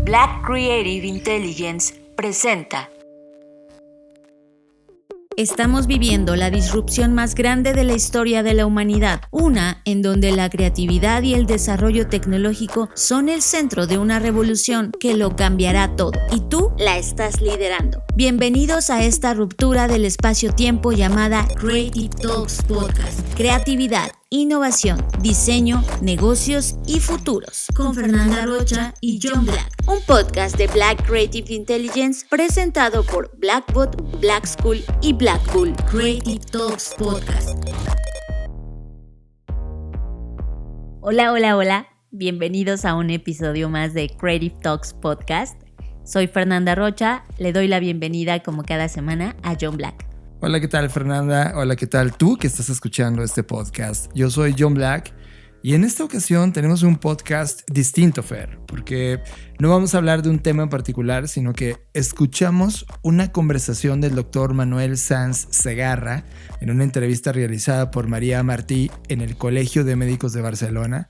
Black Creative Intelligence presenta. Estamos viviendo la disrupción más grande de la historia de la humanidad, una en donde la creatividad y el desarrollo tecnológico son el centro de una revolución que lo cambiará todo, y tú la estás liderando. Bienvenidos a esta ruptura del espacio-tiempo llamada Creative Talks Podcast. Creatividad, innovación, diseño, negocios y futuros. Con Fernanda Rocha y John Black. Un podcast de Black Creative Intelligence presentado por Blackbot, Black School y Black Bull. Creative Talks Podcast. Hola. Bienvenidos a un episodio más de Creative Talks Podcast. Soy Fernanda Rocha. Le doy la bienvenida como cada semana a John Black. Hola, ¿qué tal, Fernanda? Hola, ¿qué tal tú que estás escuchando este podcast? Yo soy John Black y en esta ocasión tenemos un podcast distinto, Fer, porque no vamos a hablar de un tema en particular, sino que escuchamos una conversación del doctor Manuel Sanz Segarra en una entrevista realizada por María Martí en el Colegio de Médicos de Barcelona,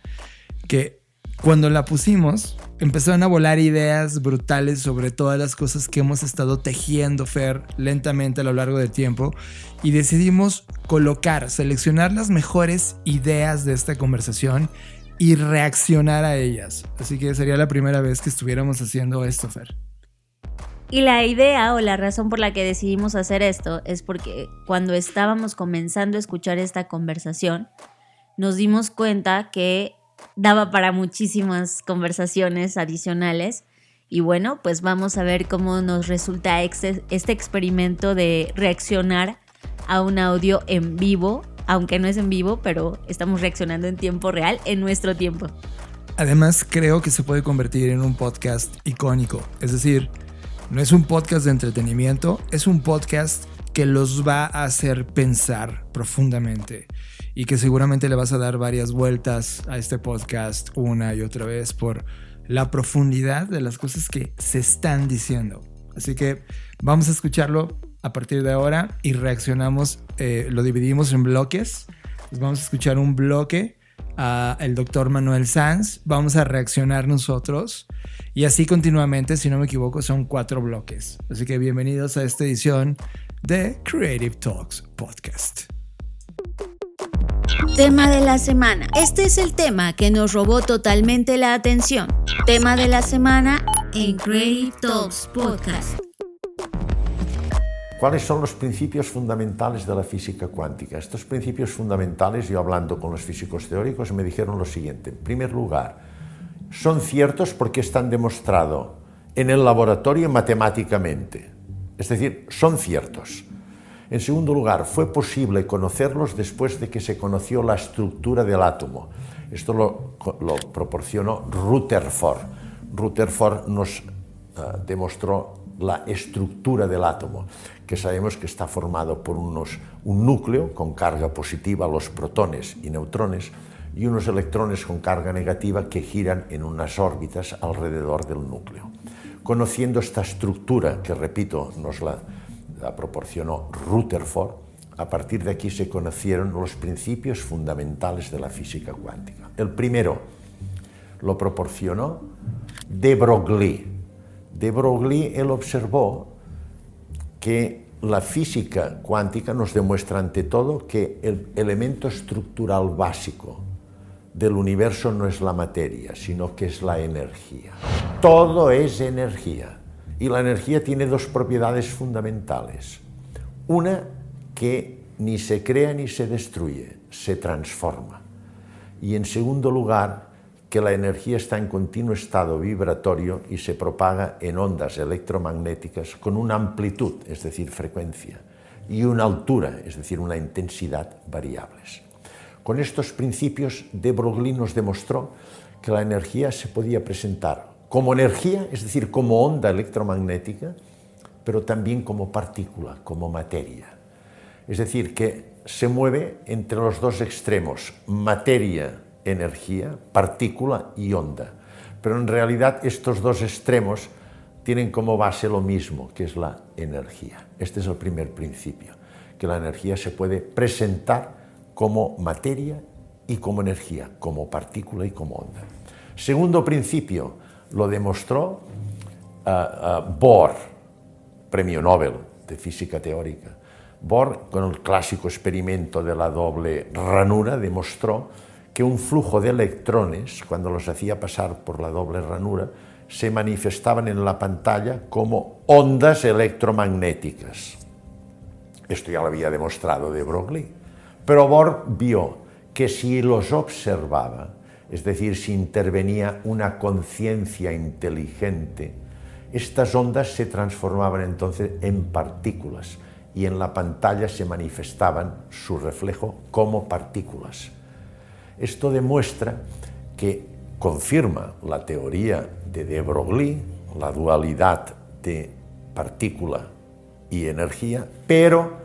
que cuando la pusimos empezaron a volar ideas brutales sobre todas las cosas que hemos estado tejiendo, Fer, lentamente a lo largo del tiempo, y decidimos seleccionar las mejores ideas de esta conversación y reaccionar a ellas. Así que sería la primera vez que estuviéramos haciendo esto, Fer. Y la idea o la razón por la que decidimos hacer esto es porque cuando estábamos comenzando a escuchar esta conversación, nos dimos cuenta que daba para muchísimas conversaciones adicionales y bueno, pues vamos a ver cómo nos resulta este experimento de reaccionar a un audio en vivo, aunque no es en vivo, pero estamos reaccionando en tiempo real, en nuestro tiempo. Además, creo que se puede convertir en un podcast icónico, es decir, no es un podcast de entretenimiento, es un podcast que los va a hacer pensar profundamente y que seguramente le vas a dar varias vueltas a este podcast una y otra vez por la profundidad de las cosas que se están diciendo. Así que vamos a escucharlo a partir de ahora y reaccionamos, lo dividimos en bloques. Pues vamos a escuchar un bloque al doctor Manuel Sanz, vamos a reaccionar nosotros y así continuamente, si no me equivoco, son 4 bloques. Así que bienvenidos a esta edición de Creative Talks Podcast. Tema de la semana. Este es el tema que nos robó totalmente la atención. Tema de la semana en Creative Talks Podcast. ¿Cuáles son los principios fundamentales de la física cuántica? Estos principios fundamentales, yo hablando con los físicos teóricos, me dijeron lo siguiente. En primer lugar, son ciertos porque están demostrados en el laboratorio matemáticamente. Es decir, son ciertos. En segundo lugar, fue posible conocerlos después de que se conoció la estructura del átomo. Esto lo proporcionó Rutherford. Rutherford nos demostró la estructura del átomo, que sabemos que está formado por un núcleo con carga positiva, los protones y neutrones, y unos electrones con carga negativa que giran en unas órbitas alrededor del núcleo. Conociendo esta estructura, que repito, nos la proporcionó Rutherford, a partir de aquí se conocieron los principios fundamentales de la física cuántica. El primero lo proporcionó de Broglie. De Broglie, él observó que la física cuántica nos demuestra ante todo que el elemento estructural básico del universo no es la materia, sino que es la energía. Todo es energía. Y la energía tiene 2 propiedades fundamentales. Una, que ni se crea ni se destruye, se transforma. Y en segundo lugar, que la energía está en continuo estado vibratorio y se propaga en ondas electromagnéticas con una amplitud, es decir, frecuencia, y una altura, es decir, una intensidad variables. Con estos principios, de Broglie nos demostró que la energía se podía presentar como energía, es decir, como onda electromagnética, pero también como partícula, como materia. Es decir, que se mueve entre los 2 extremos, materia, energía, partícula y onda. Pero en realidad estos 2 extremos tienen como base lo mismo, que es la energía. Este es el primer principio, que la energía se puede presentar como materia y como energía, como partícula y como onda. Segundo principio, lo demostró Bohr, premio Nobel de física teórica. Bohr, con el clásico experimento de la doble ranura, demostró que un flujo de electrones, cuando los hacía pasar por la doble ranura, se manifestaban en la pantalla como ondas electromagnéticas. Esto ya lo había demostrado de Broglie. Pero Bohr vio que si los observaba, es decir, si intervenía una conciencia inteligente, estas ondas se transformaban entonces en partículas y en la pantalla se manifestaban su reflejo como partículas. Esto demuestra que confirma la teoría de Broglie, la dualidad de partícula y energía, pero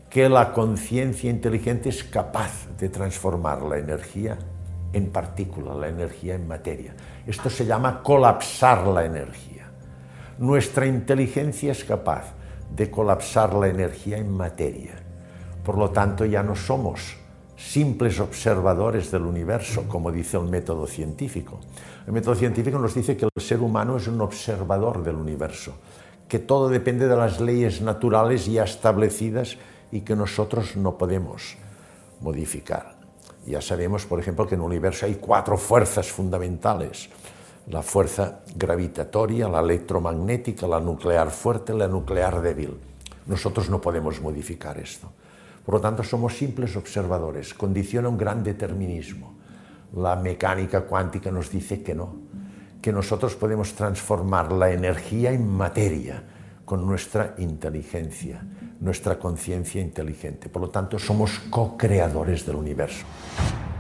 que la conciencia inteligente es capaz de transformar la energía en partícula, la energía en materia. Esto se llama colapsar la energía. Nuestra inteligencia es capaz de colapsar la energía en materia. Por lo tanto, ya no somos simples observadores del universo, como dice el método científico. El método científico nos dice que el ser humano es un observador del universo, que todo depende de las leyes naturales ya establecidas y que nosotros no podemos modificar. Ya sabemos, por ejemplo, que en el universo hay 4 fuerzas fundamentales: la fuerza gravitatoria, la electromagnética, la nuclear fuerte, la nuclear débil. Nosotros no podemos modificar esto. Por lo tanto, somos simples observadores. Condiciona un gran determinismo. La mecánica cuántica nos dice que no, que nosotros podemos transformar la energía en materia con nuestra inteligencia, nuestra conciencia inteligente. Por lo tanto, somos co-creadores del universo.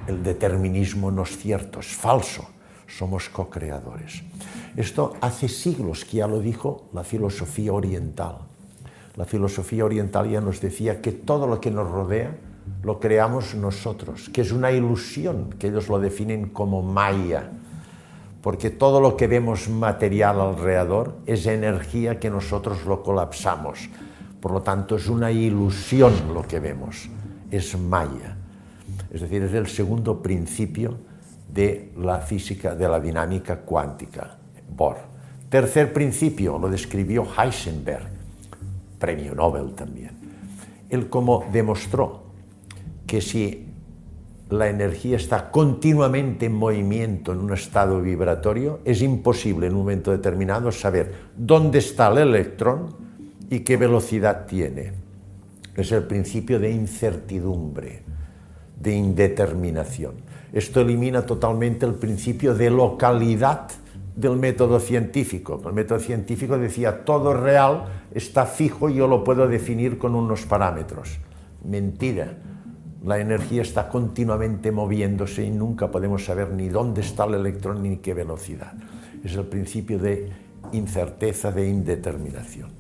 El determinismo no es cierto, es falso. Somos co-creadores. Esto hace siglos que ya lo dijo la filosofía oriental. La filosofía oriental ya nos decía que todo lo que nos rodea lo creamos nosotros, que es una ilusión, que ellos lo definen como maya, porque todo lo que vemos material alrededor es energía que nosotros lo colapsamos. Por lo tanto, es una ilusión lo que vemos, es maya. Es decir, es el segundo principio de la física, de la dinámica cuántica, Bohr. Tercer principio, lo describió Heisenberg, premio Nobel también. Él como demostró que si la energía está continuamente en movimiento en un estado vibratorio, es imposible en un momento determinado saber dónde está el electrón y qué velocidad tiene. Es el principio de incertidumbre, de indeterminación. Esto elimina totalmente el principio de localidad del método científico. El método científico decía todo real está fijo y yo lo puedo definir con unos parámetros. Mentira. La energía está continuamente moviéndose y nunca podemos saber ni dónde está el electrón ni qué velocidad. Es el principio de incerteza, de indeterminación.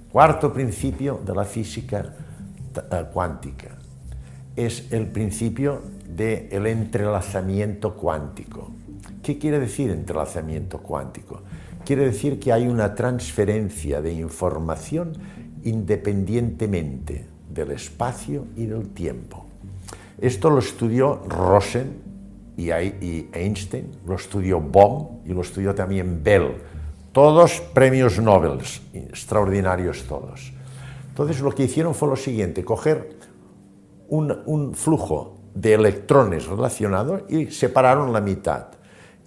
Cuarto principio de la física cuántica es el principio del entrelazamiento cuántico. ¿Qué quiere decir entrelazamiento cuántico? Quiere decir que hay una transferencia de información independientemente del espacio y del tiempo. Esto lo estudió Rosen y Einstein, lo estudió Bohm y lo estudió también Bell. Todos premios Nobel, extraordinarios todos. Entonces lo que hicieron fue lo siguiente: coger un flujo de electrones relacionados y separaron la mitad.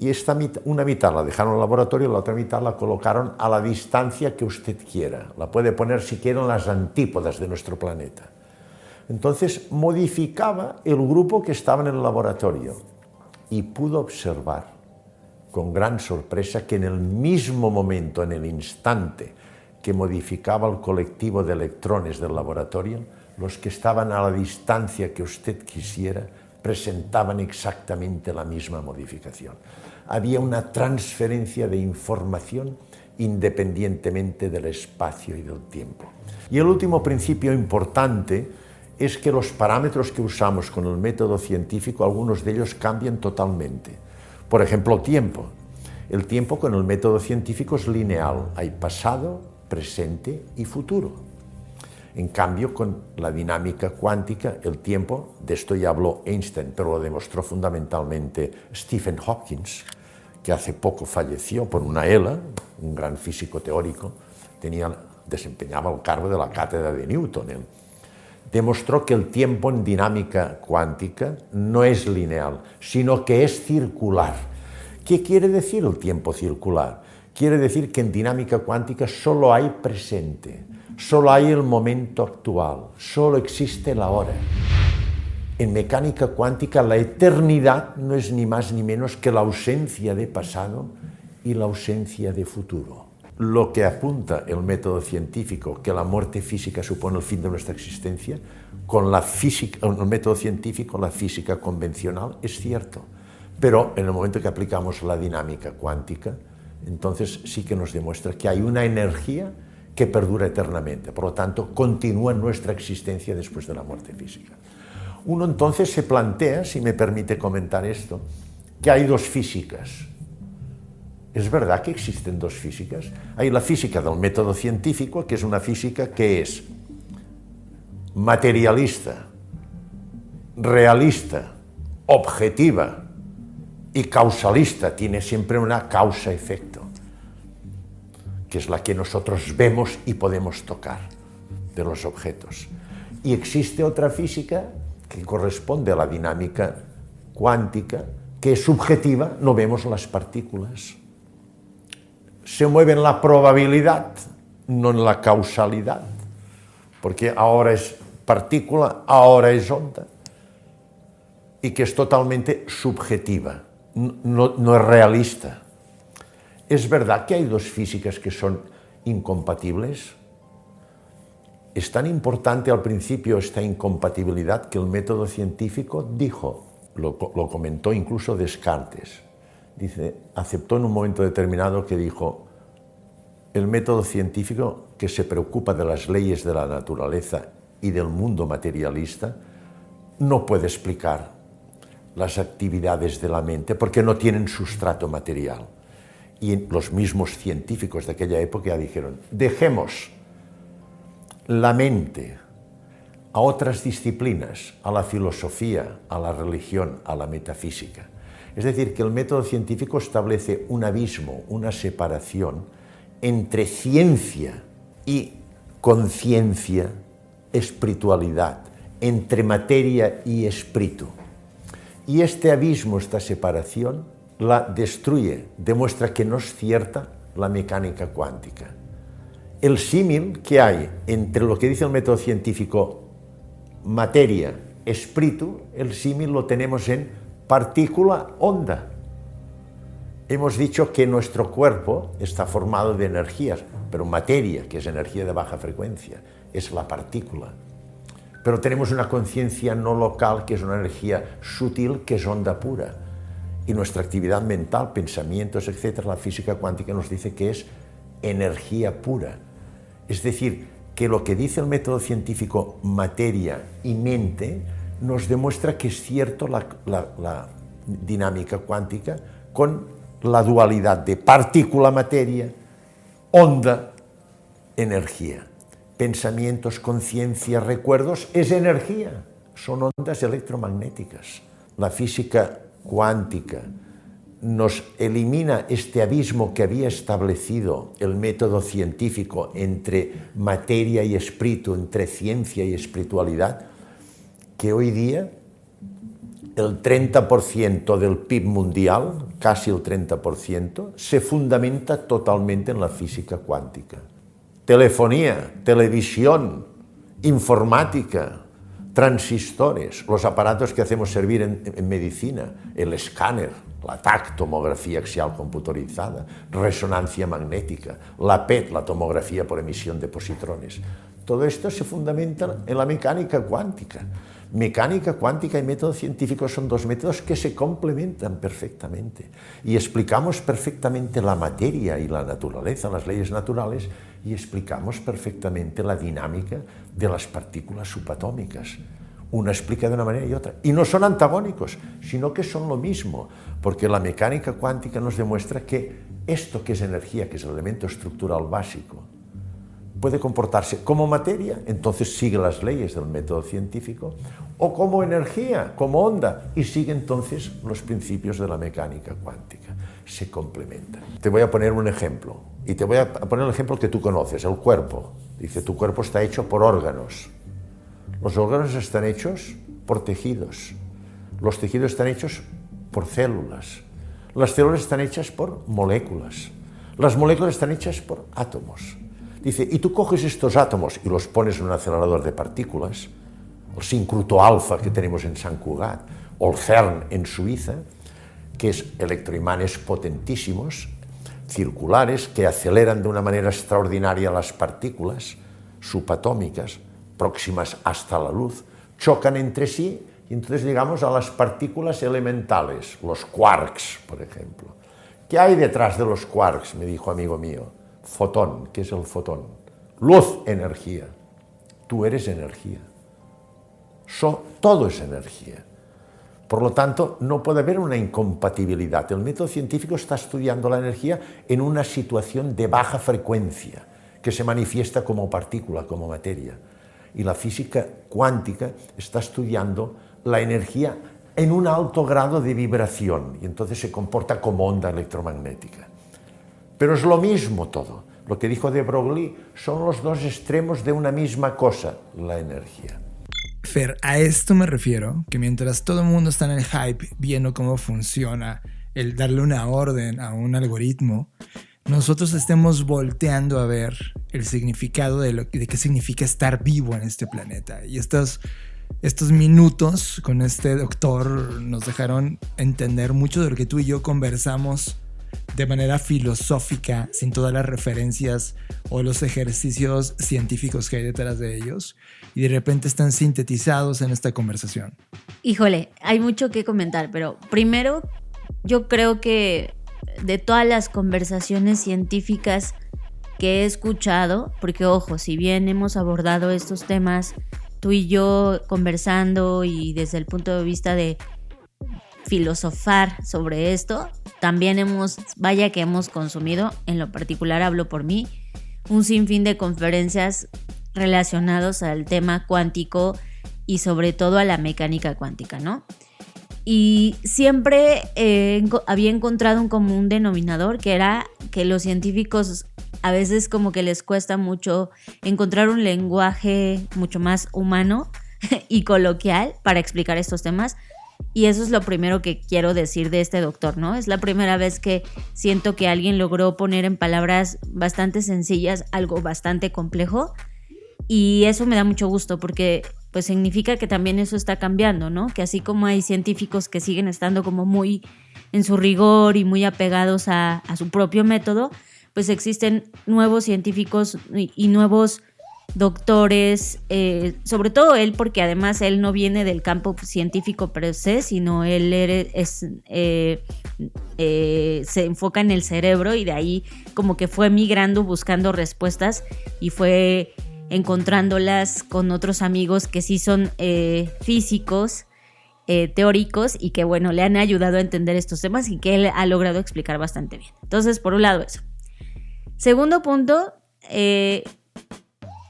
Y una mitad la dejaron en el laboratorio y la otra mitad la colocaron a la distancia que usted quiera. La puede poner si quiere en las antípodas de nuestro planeta. Entonces modificaba el grupo que estaba en el laboratorio y pudo observar con gran sorpresa que en el mismo momento, en el instante que modificaba el colectivo de electrones del laboratorio, los que estaban a la distancia que usted quisiera presentaban exactamente la misma modificación. Había una transferencia de información independientemente del espacio y del tiempo. Y el último principio importante es que los parámetros que usamos con el método científico, algunos de ellos cambian totalmente. Por ejemplo, el tiempo. El tiempo con el método científico es lineal. Hay pasado, presente y futuro. En cambio, con la dinámica cuántica, el tiempo, de esto ya habló Einstein, pero lo demostró fundamentalmente Stephen Hawking, que hace poco falleció por una ELA, un gran físico teórico, desempeñaba el cargo de la cátedra de Newton. Él demostró que el tiempo en dinámica cuántica no es lineal, sino que es circular. ¿Qué quiere decir el tiempo circular? Quiere decir que en dinámica cuántica solo hay presente, solo hay el momento actual, solo existe la hora. En mecánica cuántica la eternidad no es ni más ni menos que la ausencia de pasado y la ausencia de futuro. Lo que apunta el método científico, que la muerte física supone el fin de nuestra existencia, con el método científico, la física convencional, es cierto. Pero en el momento que aplicamos la dinámica cuántica, entonces sí que nos demuestra que hay una energía que perdura eternamente. Por lo tanto, continúa nuestra existencia después de la muerte física. Uno entonces se plantea, si me permite comentar esto, que hay dos físicas. ¿Es verdad que existen dos físicas? Hay la física del método científico, que es una física que es materialista, realista, objetiva y causalista. Tiene siempre una causa-efecto, que es la que nosotros vemos y podemos tocar de los objetos. Y existe otra física que corresponde a la dinámica cuántica, que es subjetiva, no vemos las partículas. Se mueve en la probabilidad, no en la causalidad, porque ahora es partícula, ahora es onda, y que es totalmente subjetiva, no es realista. ¿Es verdad que hay dos físicas que son incompatibles? Es tan importante al principio esta incompatibilidad que el método científico dijo, lo comentó incluso Descartes. Dice, aceptó en un momento determinado que dijo, el método científico que se preocupa de las leyes de la naturaleza y del mundo materialista no puede explicar las actividades de la mente porque no tienen sustrato material. Y los mismos científicos de aquella época dijeron, dejemos la mente a otras disciplinas, a la filosofía, a la religión, a la metafísica. Es decir, que el método científico establece un abismo, una separación entre ciencia y conciencia, espiritualidad, entre materia y espíritu. Y este abismo, esta separación, la destruye, demuestra que no es cierta la mecánica cuántica. El símil que hay entre lo que dice el método científico, materia, espíritu, el símil lo tenemos en partícula, onda. Hemos dicho que nuestro cuerpo está formado de energías, pero materia, que es energía de baja frecuencia, es la partícula. Pero tenemos una conciencia no local, que es una energía sutil, que es onda pura. Y nuestra actividad mental, pensamientos, etc., la física cuántica nos dice que es energía pura. Es decir, que lo que dice el método científico, materia y mente, nos demuestra que es cierto la dinámica cuántica con la dualidad de partícula-materia, onda-energía. Pensamientos, conciencia, recuerdos, es energía, son ondas electromagnéticas. La física cuántica nos elimina este abismo que había establecido el método científico entre materia y espíritu, entre ciencia y espiritualidad, que hoy día el 30% del PIB mundial, casi el 30%, se fundamenta totalmente en la física cuántica. Telefonía, televisión, informática, transistores, los aparatos que hacemos servir en medicina, el escáner, la TAC, tomografía axial computerizada, resonancia magnética, la PET, la tomografía por emisión de positrones. Todo esto se fundamenta en la mecánica cuántica. Mecánica cuántica y método científico son dos métodos que se complementan perfectamente y explicamos perfectamente la materia y la naturaleza, las leyes naturales, y explicamos perfectamente la dinámica de las partículas subatómicas. Una explica de una manera y otra. Y no son antagónicos, sino que son lo mismo, porque la mecánica cuántica nos demuestra que esto que es energía, que es el elemento estructural básico, puede comportarse como materia, entonces sigue las leyes del método científico, o como energía, como onda, y sigue entonces los principios de la mecánica cuántica. se complementan. Te voy a poner un ejemplo, y te voy a poner el ejemplo que tú conoces, el cuerpo. Dice, tu cuerpo está hecho por órganos. Los órganos están hechos por tejidos. Los tejidos están hechos por células. Las células están hechas por moléculas. Las moléculas están hechas por átomos. Dice, y tú coges estos átomos y los pones en un acelerador de partículas, el sincrotró alfa que tenemos en Sant Cugat, o el CERN en Suiza, que es electroimanes potentísimos, circulares, que aceleran de una manera extraordinaria las partículas subatómicas, próximas hasta la luz, chocan entre sí y entonces llegamos a las partículas elementales, los quarks, por ejemplo. ¿Qué hay detrás de los quarks? Me dijo amigo mío. Fotón. ¿Qué es el fotón? Luz, energía. Tú eres energía. Todo es energía. Por lo tanto, no puede haber una incompatibilidad. El método científico está estudiando la energía en una situación de baja frecuencia, que se manifiesta como partícula, como materia. Y la física cuántica está estudiando la energía en un alto grado de vibración, y entonces se comporta como onda electromagnética. Pero es lo mismo todo. Lo que dijo de Broglie son los dos extremos de una misma cosa, la energía. Fer, a esto me refiero, que mientras todo el mundo está en el hype viendo cómo funciona el darle una orden a un algoritmo, nosotros estemos volteando a ver el significado de qué significa estar vivo en este planeta. Y estos minutos con este doctor nos dejaron entender mucho de lo que tú y yo conversamos de manera filosófica, sin todas las referencias o los ejercicios científicos que hay detrás de ellos, y de repente están sintetizados en esta conversación. Híjole, hay mucho que comentar, pero primero yo creo que de todas las conversaciones científicas que he escuchado, porque ojo, si bien hemos abordado estos temas tú y yo conversando y desde el punto de vista de filosofar sobre esto, también hemos consumido, en lo particular hablo por mí, un sinfín de conferencias relacionados al tema cuántico y sobre todo a la mecánica cuántica, ¿no? Y siempre había encontrado un común denominador, que era que los científicos a veces como que les cuesta mucho encontrar un lenguaje mucho más humano y coloquial para explicar estos temas. Y eso es lo primero que quiero decir de este doctor, ¿no? Es la primera vez que siento que alguien logró poner en palabras bastante sencillas algo bastante complejo, y eso me da mucho gusto porque pues significa que también eso está cambiando, ¿no? Que así como hay científicos que siguen estando como muy en su rigor y muy apegados a su propio método, pues existen nuevos científicos y nuevos doctores, sobre todo él, porque además él no viene del campo científico per se, sino él se enfoca en el cerebro, y de ahí como que fue migrando buscando respuestas y fue encontrándolas con otros amigos que sí son físicos, teóricos, y que bueno, le han ayudado a entender estos temas y que él ha logrado explicar bastante bien. Entonces, por un lado eso. Segundo punto,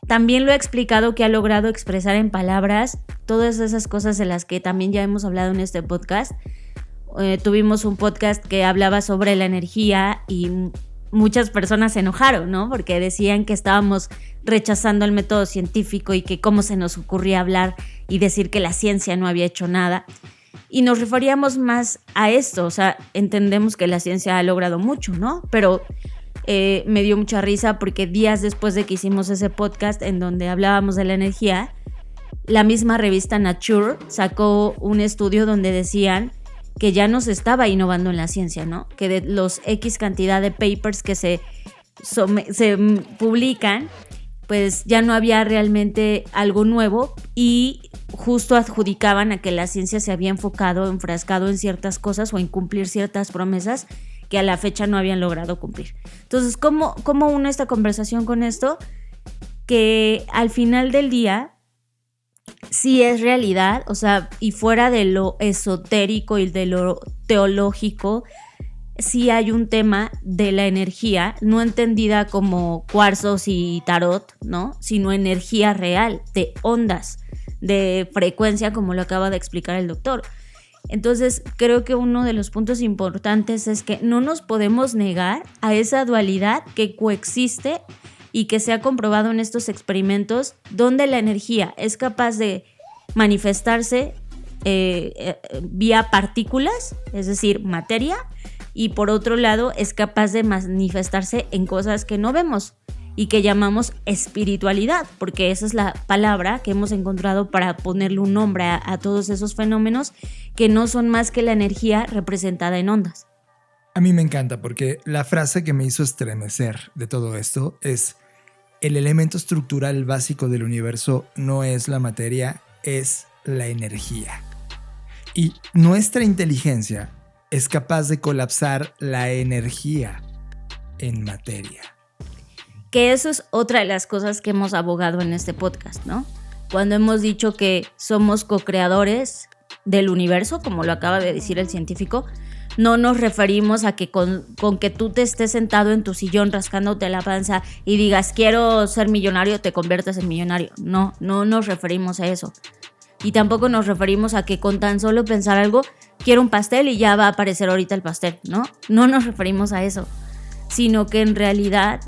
también lo ha explicado, que ha logrado expresar en palabras todas esas cosas de las que también ya hemos hablado en este podcast. Tuvimos un podcast que hablaba sobre la energía y muchas personas se enojaron, ¿no? Porque decían que estábamos rechazando el método científico y que cómo se nos ocurría hablar y decir que la ciencia no había hecho nada. Y nos referíamos más a esto, o sea, entendemos que la ciencia ha logrado mucho, ¿no? Pero me dio mucha risa porque días después de que hicimos ese podcast en donde hablábamos de la energía, la misma revista Nature sacó un estudio donde decían que ya no se estaba innovando en la ciencia, ¿no? Que de los X cantidad de papers que se publican, pues ya no había realmente algo nuevo, y justo adjudicaban a que la ciencia se había enfrascado en ciertas cosas o en cumplir ciertas promesas que a la fecha no habían logrado cumplir. Entonces, ¿cómo uno esta conversación con esto? Que al final del día sí es realidad, o sea, y fuera de lo esotérico y de lo teológico, sí hay un tema de la energía, no entendida como cuarzos y tarot, ¿no? Sino energía real, de ondas, de frecuencia, como lo acaba de explicar el doctor. Entonces, creo que uno de los puntos importantes es que no nos podemos negar a esa dualidad que coexiste y que se ha comprobado en estos experimentos, donde la energía es capaz de manifestarse vía partículas, es decir, materia, y por otro lado es capaz de manifestarse en cosas que no vemos y que llamamos espiritualidad, porque esa es la palabra que hemos encontrado para ponerle un nombre a todos esos fenómenos que no son más que la energía representada en ondas. A mí me encanta porque la frase que me hizo estremecer de todo esto es: el elemento estructural básico del universo no es la materia, es la energía. Y nuestra inteligencia es capaz de colapsar la energía en materia. Que eso es otra de las cosas que hemos abogado en este podcast, ¿no? Cuando hemos dicho que somos co-creadores del universo, como lo acaba de decir el científico, no nos referimos a que con que tú te estés sentado en tu sillón rascándote la panza y digas quiero ser millonario, te conviertas en millonario. No nos referimos a eso. Y tampoco nos referimos a que con tan solo pensar algo, quiero un pastel y ya va a aparecer ahorita el pastel, ¿no? No nos referimos a eso, sino que en realidad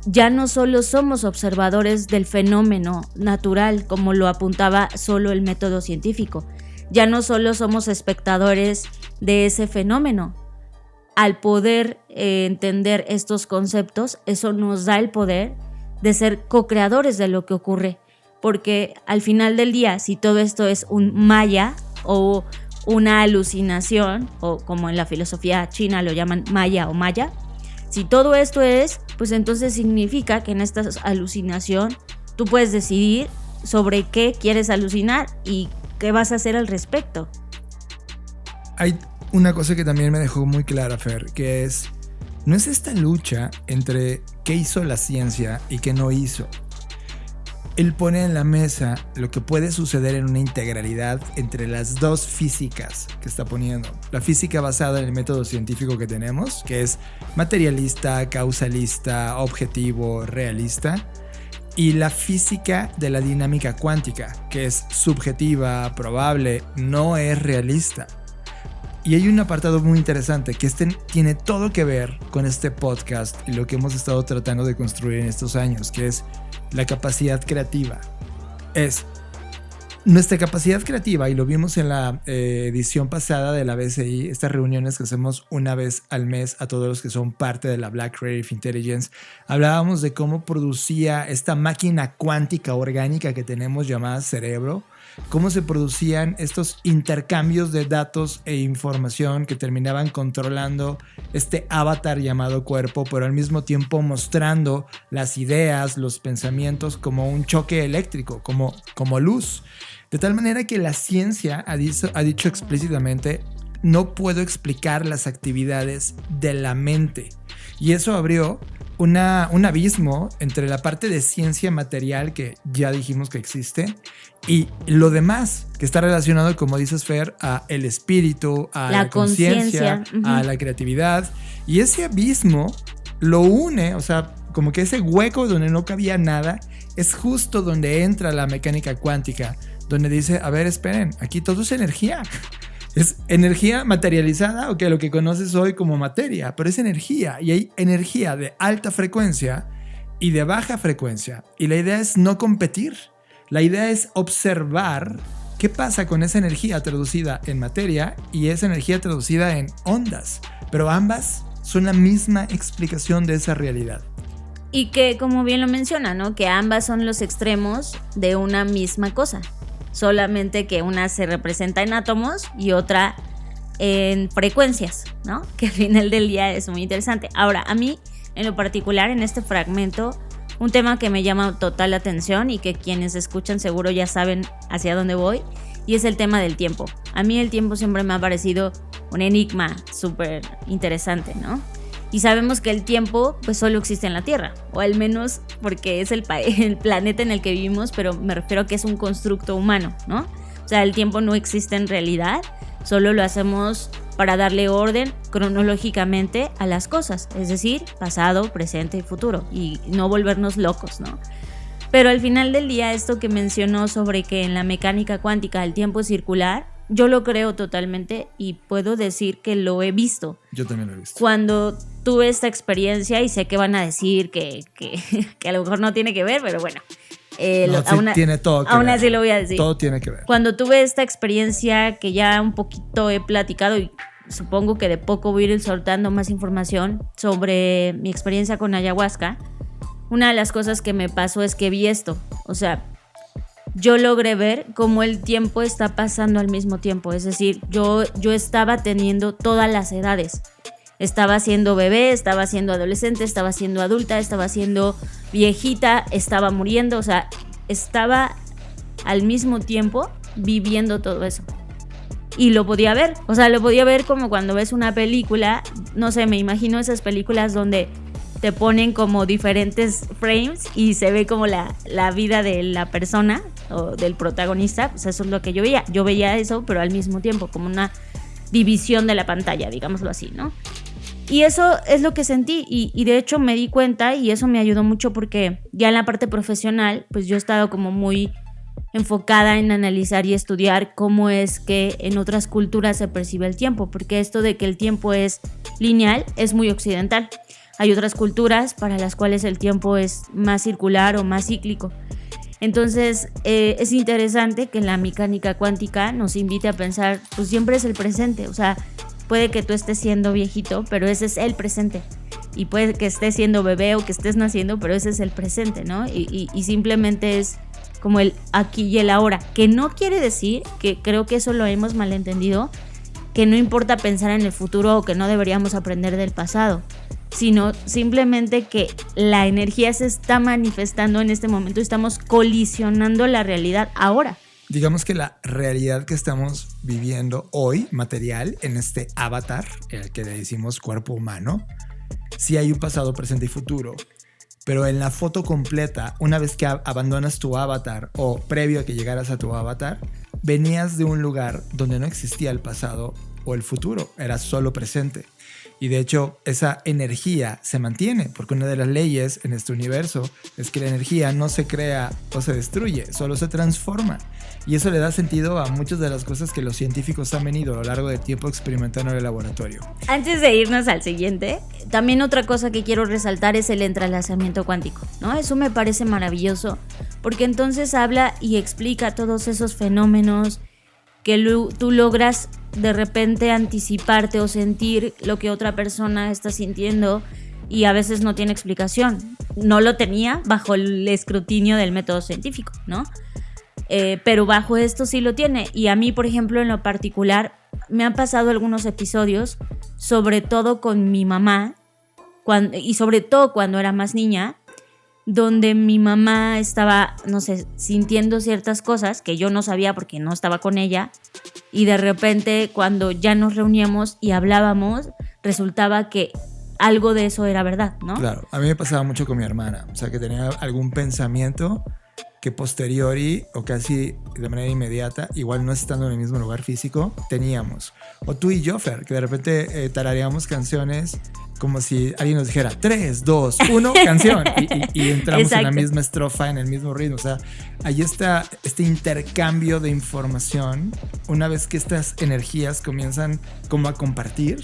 ya no solo somos observadores del fenómeno natural, como lo apuntaba solo el método científico. Ya no solo somos espectadores de ese fenómeno. Al poder entender estos conceptos, eso nos da el poder de ser co-creadores de lo que ocurre. Porque al final del día, si todo esto es un maya o una alucinación, o como en la filosofía china lo llaman maya o maya, si todo esto es, pues entonces significa que en esta alucinación tú puedes decidir sobre qué quieres alucinar y qué vas a hacer al respecto. Hay una cosa que también me dejó muy clara, Fer, que es, no es esta lucha entre qué hizo la ciencia y qué no hizo. Él pone en la mesa lo que puede suceder en una integralidad entre las dos físicas que está poniendo. La física basada en el método científico que tenemos, que es materialista, causalista, objetivo, realista, y la física de la dinámica cuántica, que es subjetiva, probable, no es realista. Y hay un apartado muy interesante que tiene todo que ver con este podcast y lo que hemos estado tratando de construir en estos años, que es la capacidad creativa. Es nuestra capacidad creativa, y lo vimos en la edición pasada de la BCI, estas reuniones que hacemos una vez al mes a todos los que son parte de la Black Creative Intelligence. Hablábamos de cómo producía esta máquina cuántica orgánica que tenemos llamada cerebro, cómo se producían estos intercambios de datos e información que terminaban controlando este avatar llamado cuerpo, pero al mismo tiempo mostrando las ideas, los pensamientos como un choque eléctrico, como luz. De tal manera que la ciencia ha dicho explícitamente: no puedo explicar las actividades de la mente. Y eso abrió un abismo entre la parte de ciencia material, que ya dijimos que existe, y lo demás que está relacionado, como dices, Fer, a el espíritu, a la conciencia, a la creatividad. Y ese abismo lo une, o sea, como que ese hueco donde no cabía nada es justo donde entra la mecánica cuántica, donde dice: a ver, esperen, aquí todo es energía. Es energía materializada, o que lo que conoces hoy como materia, pero es energía, y hay energía de alta frecuencia y de baja frecuencia. Y la idea es no competir, la idea es observar qué pasa con esa energía traducida en materia y esa energía traducida en ondas, pero ambas son la misma explicación de esa realidad. Y que, como bien lo menciona, ¿no?, que ambas son los extremos de una misma cosa. Solamente que una se representa en átomos y otra en frecuencias, ¿no? Que al final del día es muy interesante. Ahora, a mí, en lo particular, en este fragmento, un tema que me llama total la atención y que quienes escuchan seguro ya saben hacia dónde voy, y es el tema del tiempo. A mí el tiempo siempre me ha parecido un enigma súper interesante, ¿no? Y sabemos que el tiempo pues solo existe en la Tierra, o al menos porque es el planeta en el que vivimos, pero me refiero a que es un constructo humano, ¿no? O sea, el tiempo no existe en realidad, solo lo hacemos para darle orden cronológicamente a las cosas, es decir, pasado, presente y futuro, y no volvernos locos, ¿no? Pero al final del día, esto que mencionó sobre que en la mecánica cuántica el tiempo es circular, yo lo creo totalmente y puedo decir que lo he visto. Yo también lo he visto. Cuando tuve esta experiencia, y sé que van a decir que a lo mejor no tiene que ver, pero bueno. Tiene todo que aún ver. así lo voy a decir. Todo tiene que ver. Cuando tuve esta experiencia que ya un poquito he platicado y supongo que de poco voy a ir soltando más información sobre mi experiencia con ayahuasca, una de las cosas que me pasó es que vi esto. O sea, yo logré ver cómo el tiempo está pasando al mismo tiempo. Es decir, yo estaba teniendo todas las edades. Estaba siendo bebé, estaba siendo adolescente, estaba siendo adulta, estaba siendo viejita, estaba muriendo. O sea, estaba al mismo tiempo viviendo todo eso. Y lo podía ver. O sea, lo podía ver como cuando ves una película. No sé, me imagino esas películas donde te ponen como diferentes frames y se ve como la vida de la persona o del protagonista. Pues eso es lo que yo veía. Yo veía eso, pero al mismo tiempo, como una división de la pantalla, digámoslo así, ¿no? Y eso es lo que sentí y de hecho me di cuenta y eso me ayudó mucho porque ya en la parte profesional, pues yo he estado como muy enfocada en analizar y estudiar cómo es que en otras culturas se percibe el tiempo, porque esto de que el tiempo es lineal es muy occidental. Hay otras culturas para las cuales el tiempo es más circular o más cíclico. Entonces es interesante que la mecánica cuántica nos invite a pensar, pues siempre es el presente. O sea, puede que tú estés siendo viejito, pero ese es el presente. Y puede que estés siendo bebé o que estés naciendo, pero ese es el presente, ¿no? Y simplemente es como el aquí y el ahora. Que no quiere decir, que creo que eso lo hemos malentendido, que no importa pensar en el futuro o que no deberíamos aprender del pasado, sino simplemente que la energía se está manifestando en este momento y estamos colisionando la realidad ahora. Digamos que la realidad que estamos viviendo hoy, material, en este avatar, el que le decimos cuerpo humano, sí hay un pasado, presente y futuro. Pero en la foto completa, una vez que abandonas tu avatar o previo a que llegaras a tu avatar, venías de un lugar donde no existía el pasado o el futuro, era solo presente. Y de hecho, esa energía se mantiene, porque una de las leyes en este universo es que la energía no se crea o se destruye, solo se transforma. Y eso le da sentido a muchas de las cosas que los científicos han venido a lo largo del tiempo experimentando en el laboratorio. Antes de irnos al siguiente, también otra cosa que quiero resaltar es el entrelazamiento cuántico, ¿no? Eso me parece maravilloso, porque entonces habla y explica todos esos fenómenos que tú logras de repente anticiparte o sentir lo que otra persona está sintiendo y a veces no tiene explicación. No lo tenía bajo el escrutinio del método científico, ¿no? Pero bajo esto sí lo tiene. Y a mí, por ejemplo, en lo particular, me han pasado algunos episodios, sobre todo con mi mamá, y sobre todo cuando era más niña, donde mi mamá estaba, no sé, sintiendo ciertas cosas que yo no sabía porque no estaba con ella, y de repente cuando ya nos reuníamos y hablábamos, resultaba que algo de eso era verdad, ¿no? Claro, a mí me pasaba mucho con mi hermana, o sea, que tenía algún pensamiento que posteriori o casi de manera inmediata, igual no estando en el mismo lugar físico, teníamos. O tú y yo, Fer, que de repente tarareamos canciones como si alguien nos dijera 3, 2, 1, canción y entramos Exacto. en la misma estrofa, en el mismo ritmo. O sea, ahí está este intercambio de información. Una vez que estas energías comienzan como a compartir,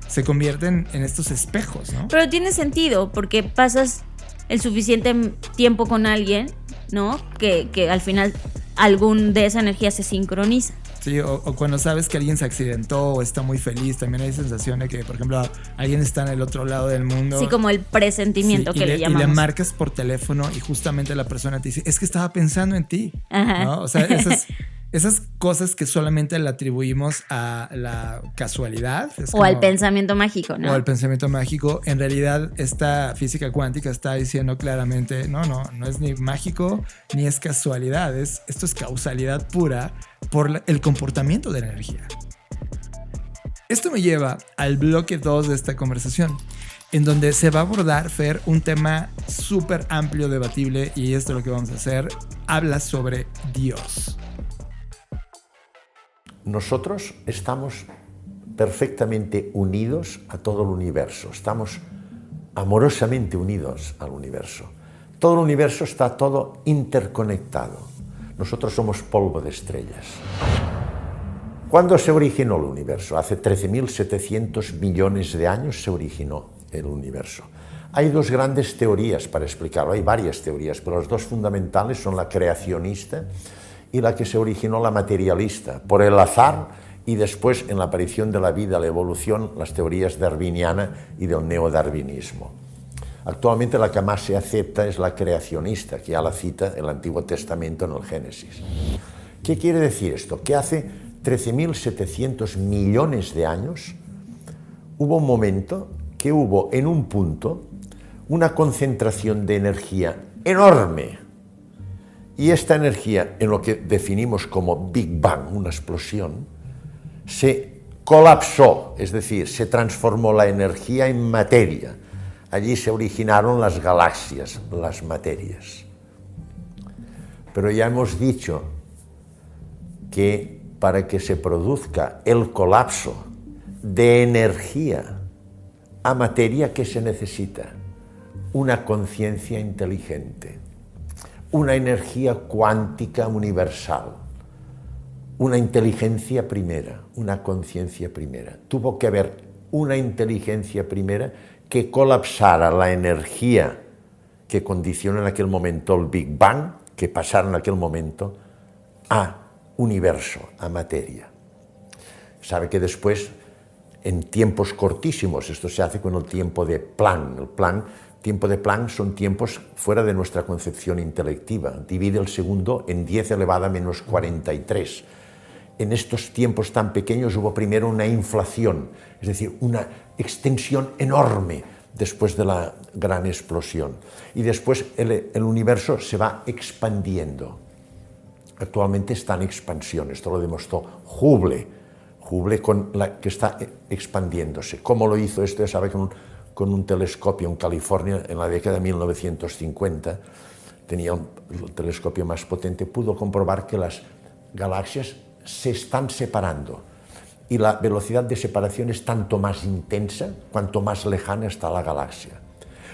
se convierten en estos espejos, ¿no? Pero tiene sentido porque pasas el suficiente tiempo con alguien, ¿no? Que al final algún de esa energía se sincroniza. Sí, o cuando sabes que alguien se accidentó o está muy feliz, también hay sensación de que, por ejemplo, alguien está en el otro lado del mundo. Sí, como el presentimiento, sí, que le llamamos. Y le marcas por teléfono y justamente la persona te dice, es que estaba pensando en ti. Ajá. ¿No? O sea, esas cosas que solamente le atribuimos a la casualidad. O al pensamiento mágico, ¿no? O al pensamiento mágico. En realidad, esta física cuántica está diciendo claramente, no es ni mágico ni es casualidad. Esto es causalidad pura por el comportamiento de la energía. Esto me lleva al bloque 2 de esta conversación, en donde se va a abordar, Fer, un tema súper amplio, debatible, y esto es lo que vamos a hacer. Habla sobre Dios. Nosotros estamos perfectamente unidos a todo el universo, estamos amorosamente unidos al universo. Todo el universo está todo interconectado. Nosotros somos polvo de estrellas. ¿Cuándo se originó el universo? Hace 13.700 millones de años se originó el universo. Hay dos grandes teorías para explicarlo, hay varias teorías, pero las dos fundamentales son la creacionista y la que se originó la materialista, por el azar y después en la aparición de la vida, la evolución, las teorías darwiniana y del neodarwinismo. Actualmente la que más se acepta es la creacionista, que ya la cita el Antiguo Testamento en el Génesis. ¿Qué quiere decir esto? Que hace 13.700 millones de años hubo un momento que hubo en un punto una concentración de energía enorme. Y esta energía, en lo que definimos como Big Bang, una explosión, se colapsó, es decir, se transformó la energía en materia. Allí se originaron las galaxias, las materias. Pero ya hemos dicho que para que se produzca el colapso de energía a materia, ¿qué se necesita? Una conciencia inteligente, una energía cuántica universal, una inteligencia primera, una conciencia primera. Tuvo que haber una inteligencia primera que colapsara la energía que condiciona en aquel momento el Big Bang, que pasara en aquel momento a universo, a materia. Sabe que después, en tiempos cortísimos, esto se hace con el tiempo de Planck. El tiempo de Planck son tiempos fuera de nuestra concepción intelectiva. Divide el segundo en 10 elevada a menos 43. En estos tiempos tan pequeños hubo primero una inflación, es decir, una extensión enorme después de la gran explosión. Y después el universo se va expandiendo. Actualmente está en expansión, esto lo demostró Hubble que está expandiéndose. ¿Cómo lo hizo esto? Ya sabe, con un telescopio en California en la década de 1950, tenía el telescopio más potente, pudo comprobar que las galaxias se están separando y la velocidad de separación es tanto más intensa cuanto más lejana está la galaxia.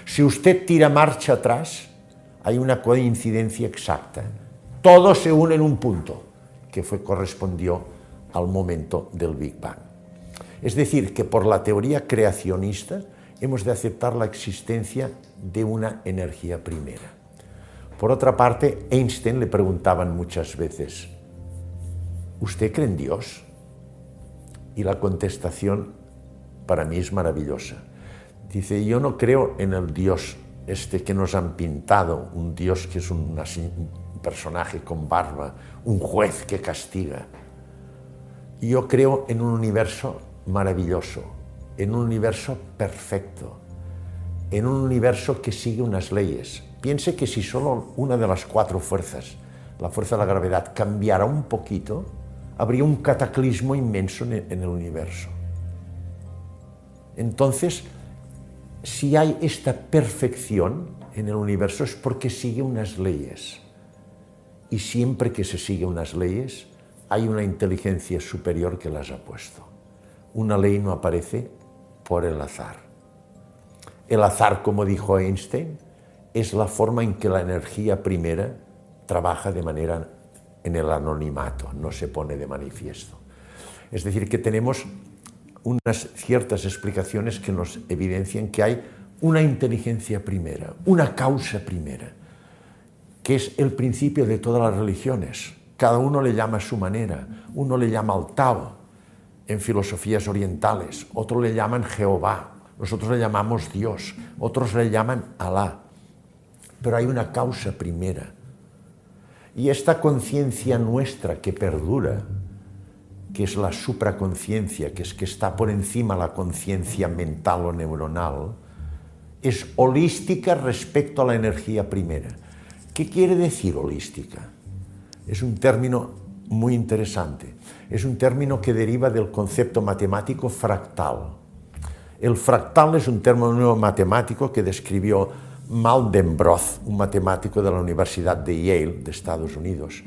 Si usted tira marcha atrás, hay una coincidencia exacta. Todo se une en un punto que correspondió al momento del Big Bang. Es decir, que por la teoría creacionista hemos de aceptar la existencia de una energía primera. Por otra parte, Einstein le preguntaban muchas veces, ¿usted cree en Dios? Y la contestación para mí es maravillosa. Dice, yo no creo en el Dios que nos han pintado, un Dios que es un personaje con barba, un juez que castiga. Yo creo en un universo maravilloso, en un universo perfecto, en un universo que sigue unas leyes. Piense que si solo una de las 4 fuerzas, la fuerza de la gravedad, cambiara un poquito, habría un cataclismo inmenso en el universo. Entonces, si hay esta perfección en el universo es porque sigue unas leyes. Y siempre que se sigue unas leyes, hay una inteligencia superior que las ha puesto. Una ley no aparece por el azar. El azar, como dijo Einstein, es la forma en que la energía primera trabaja de manera en el anonimato, no se pone de manifiesto. Es decir, que tenemos unas ciertas explicaciones que nos evidencian que hay una inteligencia primera, una causa primera, que es el principio de todas las religiones. Cada uno le llama a su manera. Uno le llama al Tao en filosofías orientales, otros le llaman Jehová, nosotros le llamamos Dios, otros le llaman Alá. Pero hay una causa primera. Y esta conciencia nuestra que perdura, que es la supraconciencia, que está por encima de la conciencia mental o neuronal, es holística respecto a la energía primera. ¿Qué quiere decir holística? Es un término muy interesante. Es un término que deriva del concepto matemático fractal. El fractal es un término matemático que describió Mandelbrot, un matemático de la Universidad de Yale, de Estados Unidos,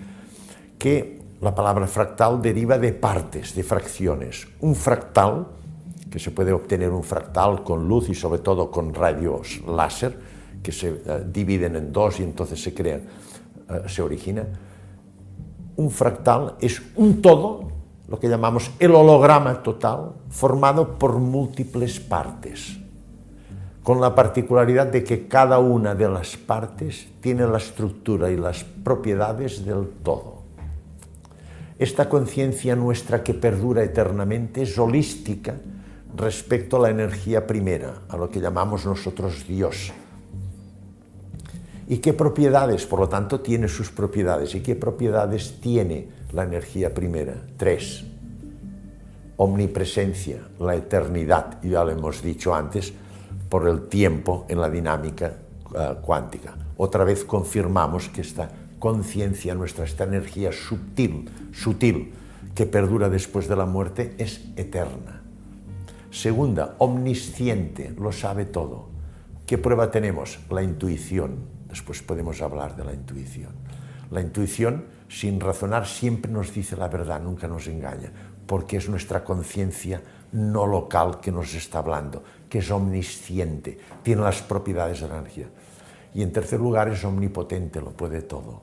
que la palabra fractal deriva de partes, de fracciones. Un fractal, que se puede obtener un fractal con luz y sobre todo con rayos láser, que se dividen en dos y entonces se crean, se origina. Un fractal es un todo lo que llamamos el holograma total, formado por múltiples partes, con la particularidad de que cada una de las partes tiene la estructura y las propiedades del todo. Esta conciencia nuestra que perdura eternamente es holística respecto a la energía primera, a lo que llamamos nosotros Dios. ¿Y qué propiedades? Por lo tanto, tiene sus propiedades. ¿Y qué propiedades tiene la energía primera? 3. Omnipresencia, la eternidad, ya lo hemos dicho antes, por el tiempo en la dinámica cuántica. Otra vez confirmamos que esta conciencia nuestra, esta energía sutil, que perdura después de la muerte, es eterna. Segunda, omnisciente, lo sabe todo. ¿Qué prueba tenemos? La intuición. Después podemos hablar de la intuición. La intuición, sin razonar, siempre nos dice la verdad, nunca nos engaña, porque es nuestra conciencia no local que nos está hablando, que es omnisciente, tiene las propiedades de la energía. Y en tercer lugar, es omnipotente, lo puede todo.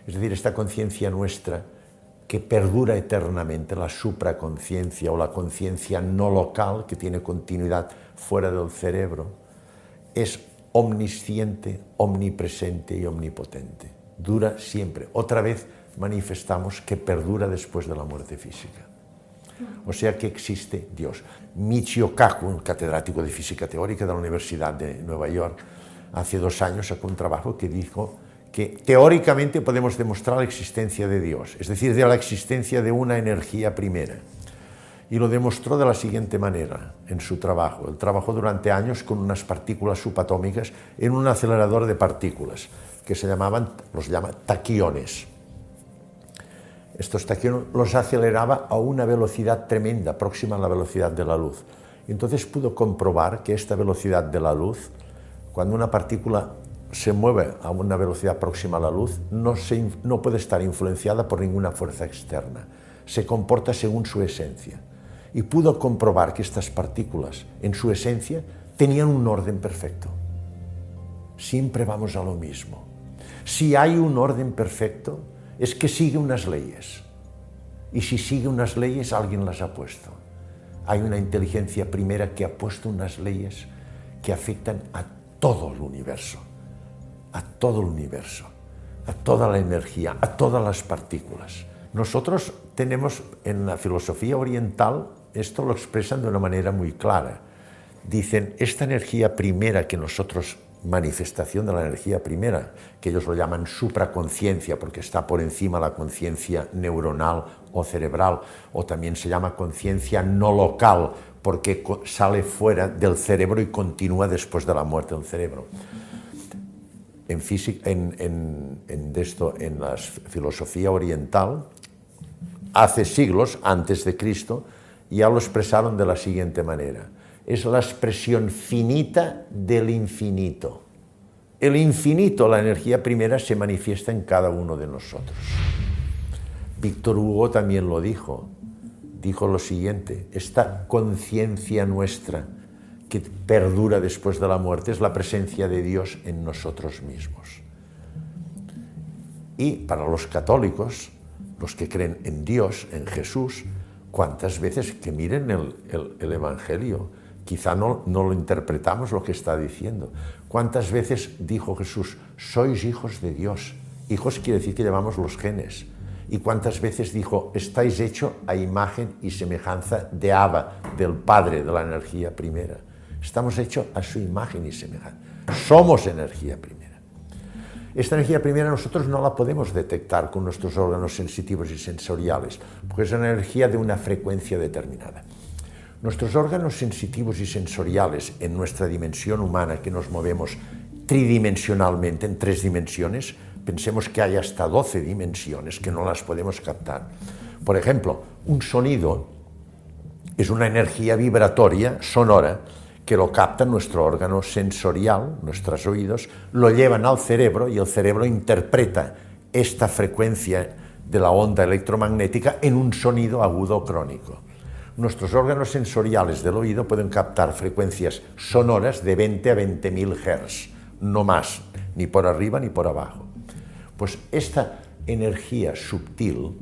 Es decir, esta conciencia nuestra que perdura eternamente, la supraconciencia o la conciencia no local que tiene continuidad fuera del cerebro, es omnisciente, omnipresente y omnipotente. Dura siempre. Otra vez manifestamos que perdura después de la muerte física. O sea que existe Dios. Michio Kaku, un catedrático de física teórica de la Universidad de Nueva York, hace 2 años sacó un trabajo que dijo que teóricamente podemos demostrar la existencia de Dios, es decir, de la existencia de una energía primera. Y lo demostró de la siguiente manera en su trabajo. Él trabajó durante años con unas partículas subatómicas en un acelerador de partículas que los llama taquiones. Estos taquiones los aceleraba a una velocidad tremenda, próxima a la velocidad de la luz. Y entonces pudo comprobar que esta velocidad de la luz, cuando una partícula se mueve a una velocidad próxima a la luz, no puede estar influenciada por ninguna fuerza externa. Se comporta según su esencia. Y pudo comprobar que estas partículas, en su esencia, tenían un orden perfecto. Siempre vamos a lo mismo. Si hay un orden perfecto, es que sigue unas leyes. Y si sigue unas leyes, alguien las ha puesto. Hay una inteligencia primera que ha puesto unas leyes que afectan a todo el universo, a toda la energía, a todas las partículas. Nosotros tenemos en la filosofía oriental, esto lo expresan de una manera muy clara. Dicen, esta energía primera que nosotros, manifestación de la energía primera, que ellos lo llaman supraconciencia porque está por encima de la conciencia neuronal o cerebral, o también se llama conciencia no local porque sale fuera del cerebro y continúa después de la muerte del cerebro. En física, en la filosofía oriental, hace siglos antes de Cristo, ya lo expresaron de la siguiente manera. Es la expresión finita del infinito. El infinito, la energía primera, se manifiesta en cada uno de nosotros. Víctor Hugo también lo dijo. Dijo lo siguiente, esta conciencia nuestra que perdura después de la muerte es la presencia de Dios en nosotros mismos. Y para los católicos, los que creen en Dios, en Jesús, ¿cuántas veces que miren el Evangelio? Quizá no lo interpretamos lo que está diciendo. ¿Cuántas veces dijo Jesús, sois hijos de Dios? Hijos quiere decir que llevamos los genes. ¿Y cuántas veces dijo, estáis hechos a imagen y semejanza de Abba, del Padre, de la energía primera? Estamos hechos a su imagen y semejanza. Somos energía primera. Esta energía primera nosotros no la podemos detectar con nuestros órganos sensitivos y sensoriales, porque es una energía de una frecuencia determinada. Nuestros órganos sensitivos y sensoriales en nuestra dimensión humana, que nos movemos tridimensionalmente, en 3 dimensiones, pensemos que hay hasta 12 dimensiones que no las podemos captar. Por ejemplo, un sonido es una energía vibratoria sonora que lo capta nuestro órgano sensorial, nuestros oídos, lo llevan al cerebro y el cerebro interpreta esta frecuencia de la onda electromagnética en un sonido agudo o crónico. Nuestros órganos sensoriales del oído pueden captar frecuencias sonoras de 20 a 20.000 Hz, no más, ni por arriba ni por abajo. Pues esta energía sutil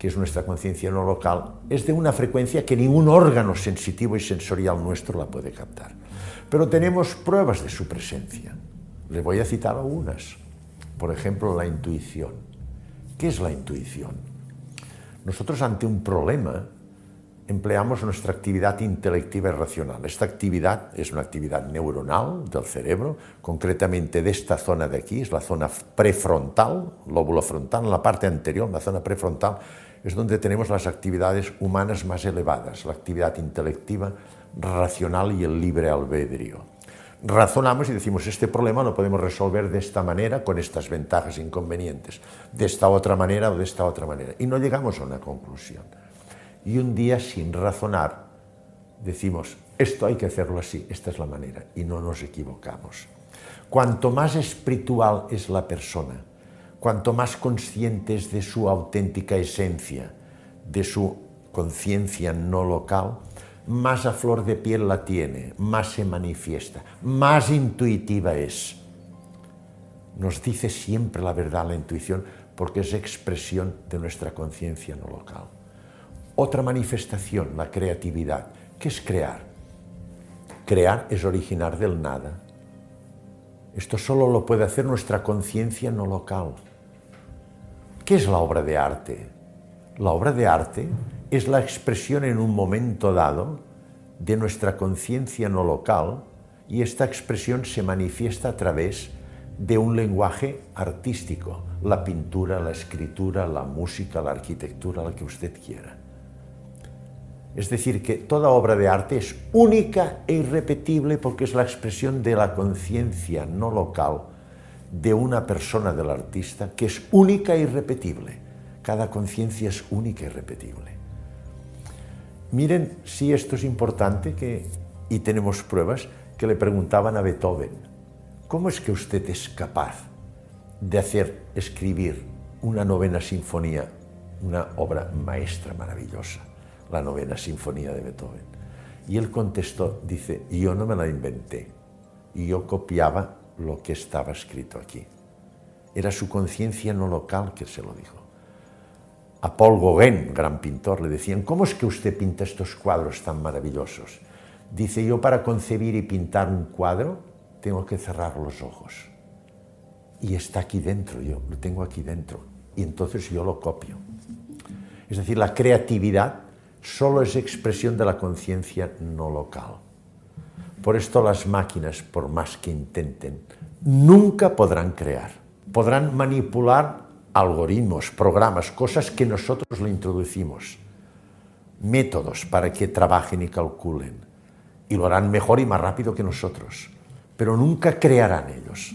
que es nuestra conciencia no local, es de una frecuencia que ningún órgano sensitivo y sensorial nuestro la puede captar. Pero tenemos pruebas de su presencia. Les voy a citar algunas. Por ejemplo, la intuición. ¿Qué es la intuición? Nosotros ante un problema empleamos nuestra actividad intelectiva y racional. Esta actividad es una actividad neuronal del cerebro, concretamente de esta zona de aquí, es la zona prefrontal, lóbulo frontal, en la parte anterior, la zona prefrontal, es donde tenemos las actividades humanas más elevadas, la actividad intelectiva, racional y el libre albedrío. Razonamos y decimos, este problema lo podemos resolver de esta manera, con estas ventajas e inconvenientes, de esta otra manera o de esta otra manera, y no llegamos a una conclusión. Y un día, sin razonar, decimos, esto hay que hacerlo así, esta es la manera, y no nos equivocamos. Cuanto más espiritual es la persona, cuanto más consciente es de su auténtica esencia, de su conciencia no local, más a flor de piel la tiene, más se manifiesta, más intuitiva es. Nos dice siempre la verdad la intuición porque es expresión de nuestra conciencia no local. Otra manifestación, la creatividad. ¿Qué es crear? Crear es originar del nada. Esto solo lo puede hacer nuestra conciencia no local. ¿Qué es la obra de arte? La obra de arte es la expresión en un momento dado de nuestra conciencia no local y esta expresión se manifiesta a través de un lenguaje artístico, la pintura, la escritura, la música, la arquitectura, la que usted quiera. Es decir, que toda obra de arte es única e irrepetible porque es la expresión de la conciencia no local de una persona, del artista, que es única e irrepetible. Cada conciencia es única e irrepetible. Miren si esto es importante, y tenemos pruebas, que le preguntaban a Beethoven, ¿cómo es que usted es capaz de escribir una novena sinfonía, una obra maestra maravillosa, la novena sinfonía de Beethoven? Y él contestó, dice, yo no me la inventé, yo copiaba lo que estaba escrito aquí. Era su conciencia no local que se lo dijo. A Paul Gauguin, gran pintor, le decían, ¿cómo es que usted pinta estos cuadros tan maravillosos? Dice, yo para concebir y pintar un cuadro tengo que cerrar los ojos. Y está aquí dentro, yo lo tengo aquí dentro. Y entonces yo lo copio. Es decir, la creatividad solo es expresión de la conciencia no local. Por esto las máquinas, por más que intenten, nunca podrán crear. Podrán manipular algoritmos, programas, cosas que nosotros le introducimos, métodos para que trabajen y calculen, y lo harán mejor y más rápido que nosotros, pero nunca crearán ellos.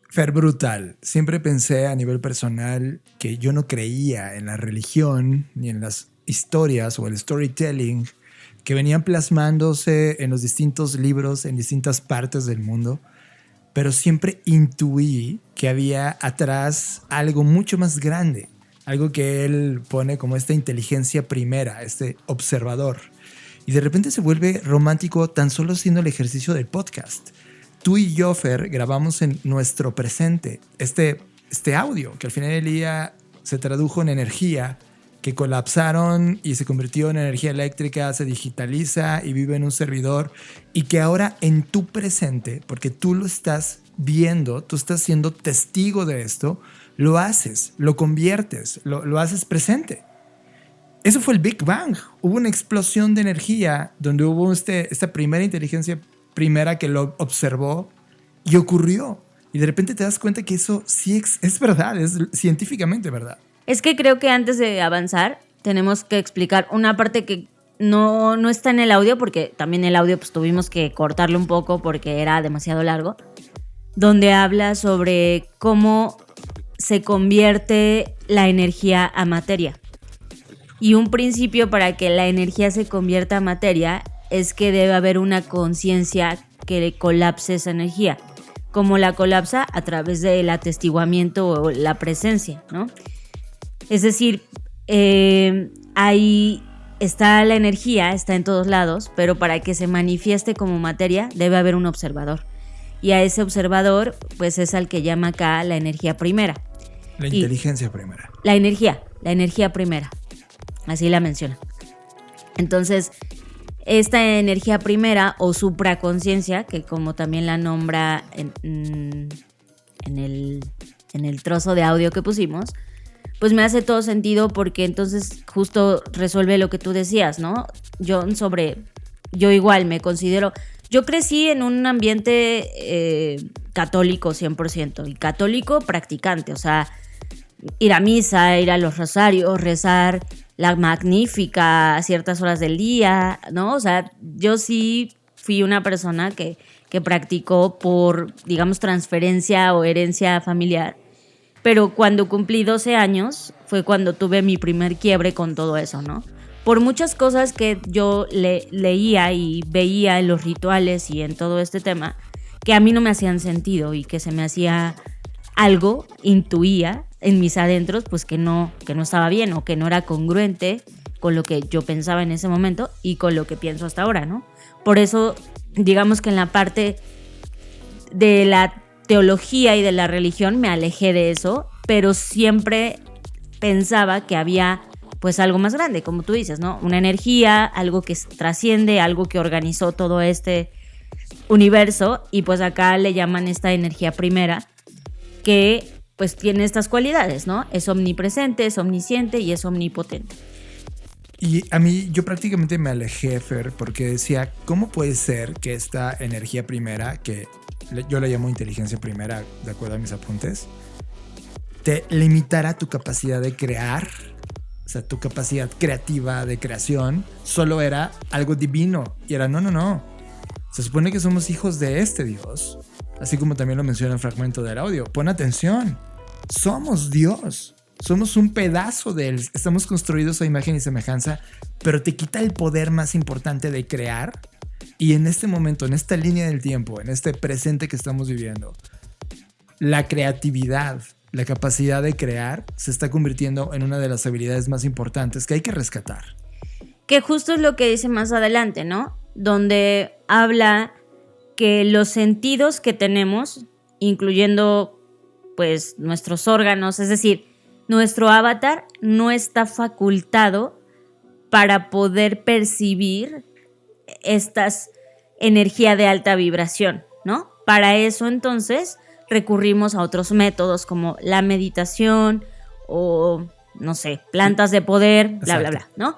Fer, brutal. Siempre pensé a nivel personal que yo no creía en la religión ni en las historias o el storytelling que venían plasmándose en los distintos libros en distintas partes del mundo, pero siempre intuí que había atrás algo mucho más grande, algo que él pone como esta inteligencia primera, este observador. Y de repente se vuelve romántico tan solo haciendo el ejercicio del podcast. Tú y yo, Fer, grabamos en nuestro presente este audio, que al final del día se tradujo en energía, que colapsaron y se convirtió en energía eléctrica, se digitaliza y vive en un servidor, y que ahora en tu presente, porque tú lo estás viendo, tú estás siendo testigo de esto, lo haces, lo conviertes, lo haces presente. Eso fue el Big Bang. Hubo una explosión de energía donde hubo esta primera inteligencia primera que lo observó y ocurrió. Y de repente te das cuenta que eso sí es verdad, es científicamente verdad. Es que creo que antes de avanzar tenemos que explicar una parte que no está en el audio, porque también el audio pues tuvimos que cortarlo un poco porque era demasiado largo, donde habla sobre cómo se convierte la energía a materia. Y un principio para que la energía se convierta a materia es que debe haber una conciencia que colapse esa energía. Como la colapsa a través del atestiguamiento o la presencia, ¿no? Es decir, ahí está la energía, está en todos lados, pero para que se manifieste como materia debe haber un observador. Y a ese observador, pues es al que llama acá la energía primera. La inteligencia primera. La energía primera. Así la menciona. Entonces, esta energía primera o supraconciencia, que como también la nombra en el trozo de audio que pusimos, pues me hace todo sentido porque entonces justo resuelve lo que tú decías, ¿no? Yo igual me considero... Yo crecí en un ambiente católico 100% y católico practicante, o sea, ir a misa, ir a los rosarios, rezar la Magnífica a ciertas horas del día, ¿no? O sea, yo sí fui una persona que practicó por, digamos, transferencia o herencia familiar, pero cuando cumplí 12 años fue cuando tuve mi primer quiebre con todo eso, ¿no? Por muchas cosas que yo leía y veía en los rituales y en todo este tema, que a mí no me hacían sentido y que se me hacía algo, intuía en mis adentros, pues que no estaba bien o que no era congruente con lo que yo pensaba en ese momento y con lo que pienso hasta ahora, ¿no? Por eso, digamos que en la parte de la teología y de la religión me alejé de eso, pero siempre pensaba que había pues algo más grande, como tú dices, ¿no? Una energía, algo que trasciende, algo que organizó todo este universo y pues acá le llaman esta energía primera que pues tiene estas cualidades, ¿no? Es omnipresente, es omnisciente y es omnipotente. Y a mí, yo prácticamente me alejé, Fer, porque decía, ¿cómo puede ser que esta energía primera, que yo la llamo inteligencia primera, de acuerdo a mis apuntes, te limitara tu capacidad de crear? O sea, tu capacidad creativa de creación solo era algo divino. Y era, no. Se supone que somos hijos de este Dios. Así como también lo menciona el fragmento del audio. Pon atención. Somos Dios. Somos un pedazo de Él. Estamos construidos a imagen y semejanza. Pero te quita el poder más importante de crear. Y en este momento, en esta línea del tiempo, en este presente que estamos viviendo, la creatividad, la capacidad de crear se está convirtiendo en una de las habilidades más importantes que hay que rescatar. Que justo es lo que dice más adelante, ¿no? Donde habla que los sentidos que tenemos, incluyendo pues nuestros órganos, es decir, nuestro avatar no está facultado para poder percibir estas energías de alta vibración, ¿no? Para eso entonces recurrimos a otros métodos como la meditación o, no sé, plantas de poder, bla, bla, bla, ¿no?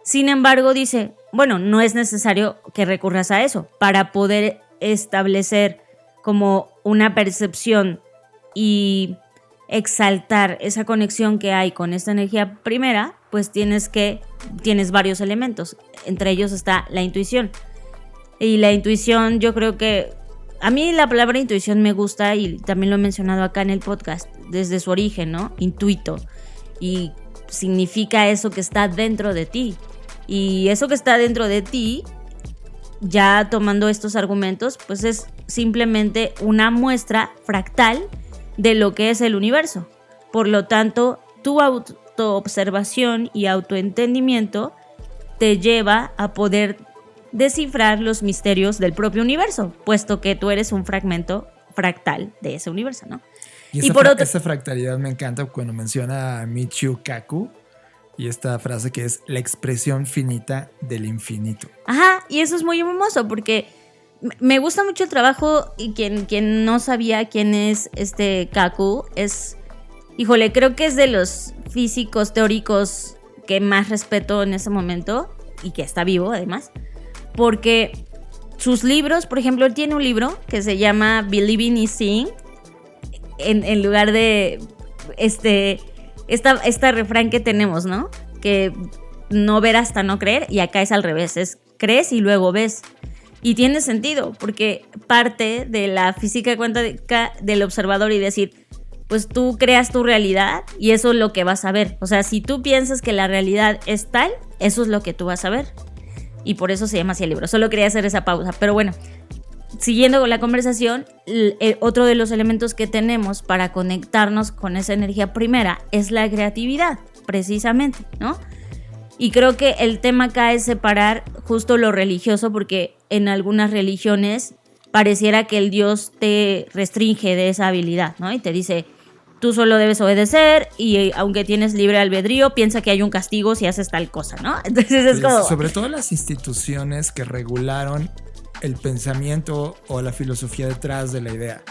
Sin embargo, dice, bueno, no es necesario que recurras a eso para poder establecer como una percepción y exaltar esa conexión que hay con esta energía primera, pues tienes varios elementos. Entre ellos está la intuición. Y la intuición, yo creo que a mí la palabra intuición me gusta y también lo he mencionado acá en el podcast desde su origen, ¿no? Intuito. Y significa eso que está dentro de ti. Y eso que está dentro de ti, ya tomando estos argumentos, pues es simplemente una muestra fractal de lo que es el universo. Por lo tanto, tu autoobservación y autoentendimiento te lleva a poder descifrar los misterios del propio universo, puesto que tú eres un fragmento fractal de ese universo, ¿no? Y esa fractalidad me encanta cuando menciona a Michio Kaku y esta frase que es la expresión finita del infinito. Ajá, y eso es muy hermoso porque me gusta mucho el trabajo y quien no sabía quién es este Kaku es, híjole, creo que es de los físicos teóricos que más respeto en ese momento y que está vivo además. Porque sus libros, por ejemplo, él tiene un libro que se llama Believing is Seeing, en lugar de esta refrán que tenemos, ¿no? Que no ver hasta no creer, y acá es al revés, es crees y luego ves. Y tiene sentido, porque parte de la física cuántica del observador y decir, pues tú creas tu realidad y eso es lo que vas a ver. O sea, si tú piensas que la realidad es tal, eso es lo que tú vas a ver. Y por eso se llama así el libro. Solo quería hacer esa pausa. Pero bueno, siguiendo con la conversación, otro de los elementos que tenemos para conectarnos con esa energía primera es la creatividad, precisamente, ¿no? Y creo que el tema acá es separar justo lo religioso, porque en algunas religiones pareciera que el Dios te restringe de esa habilidad, ¿no? Y te dice, tú solo debes obedecer y aunque tienes libre albedrío, piensa que hay un castigo si haces tal cosa, ¿no? Entonces es como... Sobre todo las instituciones que regularon el pensamiento o la filosofía detrás de la idea.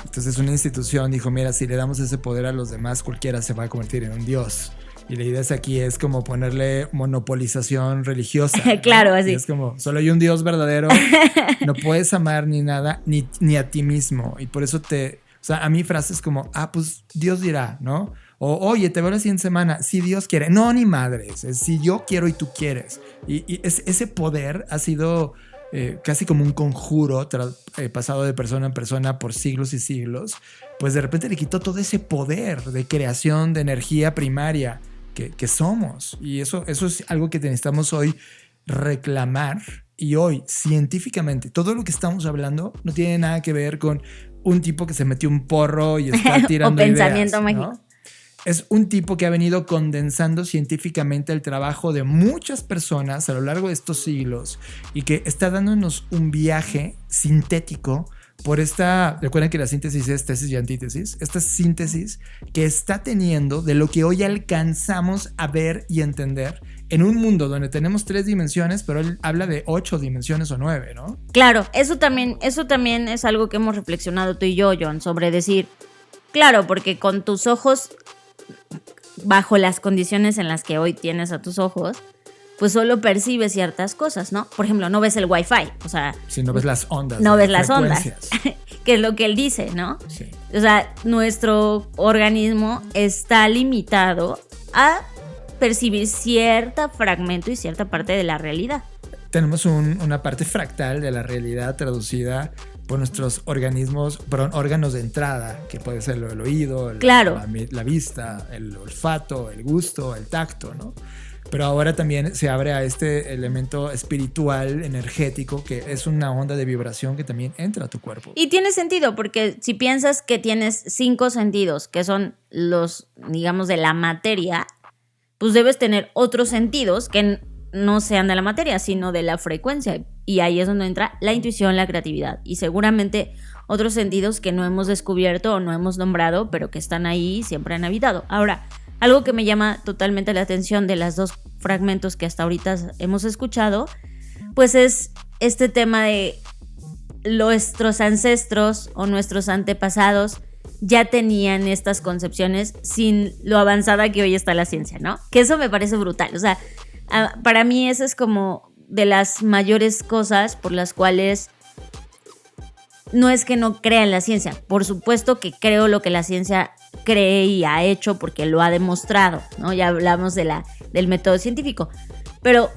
Entonces una institución dijo, mira, si le damos ese poder a los demás, cualquiera se va a convertir en un dios. Y la idea aquí es como ponerle monopolización religiosa, ¿no? Claro, así. Y es como, solo hay un Dios verdadero, no puedes amar ni nada, ni a ti mismo. Y por eso o sea, a mí frases como, pues Dios dirá, ¿no? O, oye, te veo la siguiente semana, si Dios quiere. No, ni madres, es si yo quiero y tú quieres. Y ese poder ha sido casi como un conjuro pasado de persona en persona por siglos y siglos. Pues de repente le quitó todo ese poder de creación de energía primaria que somos. Y eso es algo que necesitamos hoy reclamar. Y hoy, científicamente, todo lo que estamos hablando no tiene nada que ver con un tipo que se metió un porro y está tirando o pensamiento ideas, mágico. ¿no? Es un tipo que ha venido condensando científicamente el trabajo de muchas personas a lo largo de estos siglos y que está dándonos un viaje sintético por recuerden que la síntesis es tesis y antítesis, esta síntesis que está teniendo de lo que hoy alcanzamos a ver y entender en un mundo donde tenemos 3 dimensiones, pero él habla de 8 dimensiones o 9, ¿no? Claro, eso también es algo que hemos reflexionado tú y yo, John, sobre decir, claro, porque con tus ojos, bajo las condiciones en las que hoy tienes a tus ojos, pues solo percibes ciertas cosas, ¿no? Por ejemplo, no ves el Wi-Fi, o sea... Sí, no ves las ondas. No ves las ondas, que es lo que él dice, ¿no? Sí. O sea, nuestro organismo está limitado a percibir cierto fragmento y cierta parte de la realidad. Tenemos una parte fractal de la realidad traducida por nuestros órganos de entrada, que puede ser el oído, claro, la vista, el olfato, el gusto, el tacto, ¿no? Pero ahora también se abre a este elemento espiritual, energético, que es una onda de vibración que también entra a tu cuerpo. Y tiene sentido, porque si piensas que tienes 5 sentidos, que son los, digamos, de la materia, pues debes tener otros sentidos que no sean de la materia, sino de la frecuencia. Y ahí es donde entra la intuición, la creatividad. Y seguramente otros sentidos que no hemos descubierto o no hemos nombrado, pero que están ahí y siempre han habitado. Ahora, algo que me llama totalmente la atención de los 2 fragmentos que hasta ahorita hemos escuchado, pues es este tema de nuestros ancestros o nuestros antepasados ya tenían estas concepciones sin lo avanzada que hoy está la ciencia, ¿no? Que eso me parece brutal. O sea, para mí eso es como de las mayores cosas por las cuales no es que no crea en la ciencia. Por supuesto que creo lo que la ciencia cree y ha hecho porque lo ha demostrado, ¿no? Ya hablamos del método científico. Pero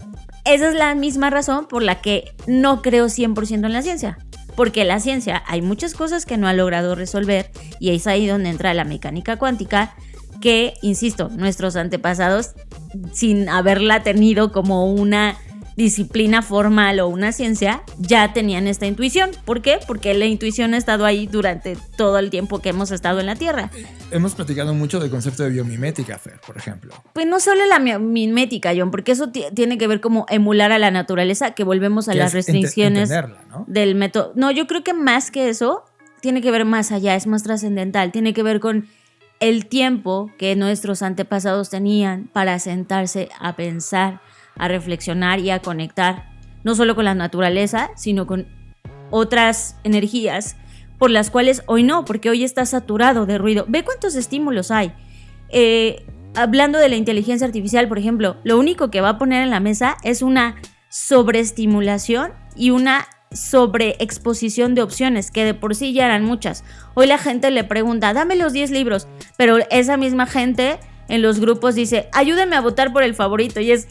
esa es la misma razón por la que no creo 100% en la ciencia. Porque la ciencia hay muchas cosas que no ha logrado resolver y es ahí donde entra la mecánica cuántica que, insisto, nuestros antepasados, sin haberla tenido como una disciplina formal o una ciencia, ya tenían esta intuición. ¿Por qué? Porque la intuición ha estado ahí durante todo el tiempo que hemos estado en la Tierra. Hemos platicado mucho del concepto de biomimética, Fer, por ejemplo. Pues no solo la mimética, John, porque eso tiene que ver como emular a la naturaleza, que volvemos a las restricciones ¿no? del método. No, yo creo que más que eso, tiene que ver más allá, es más trascendental, tiene que ver con el tiempo que nuestros antepasados tenían para sentarse a pensar, a reflexionar y a conectar, no solo con la naturaleza, sino con otras energías por las cuales hoy no, porque hoy está saturado de ruido. Ve cuántos estímulos hay. Hablando de la inteligencia artificial, por ejemplo, lo único que va a poner en la mesa es una sobreestimulación y una sobreexposición de opciones, que de por sí ya eran muchas. Hoy la gente le pregunta, dame los 10 libros, pero esa misma gente en los grupos dice, ayúdame a votar por el favorito, y es...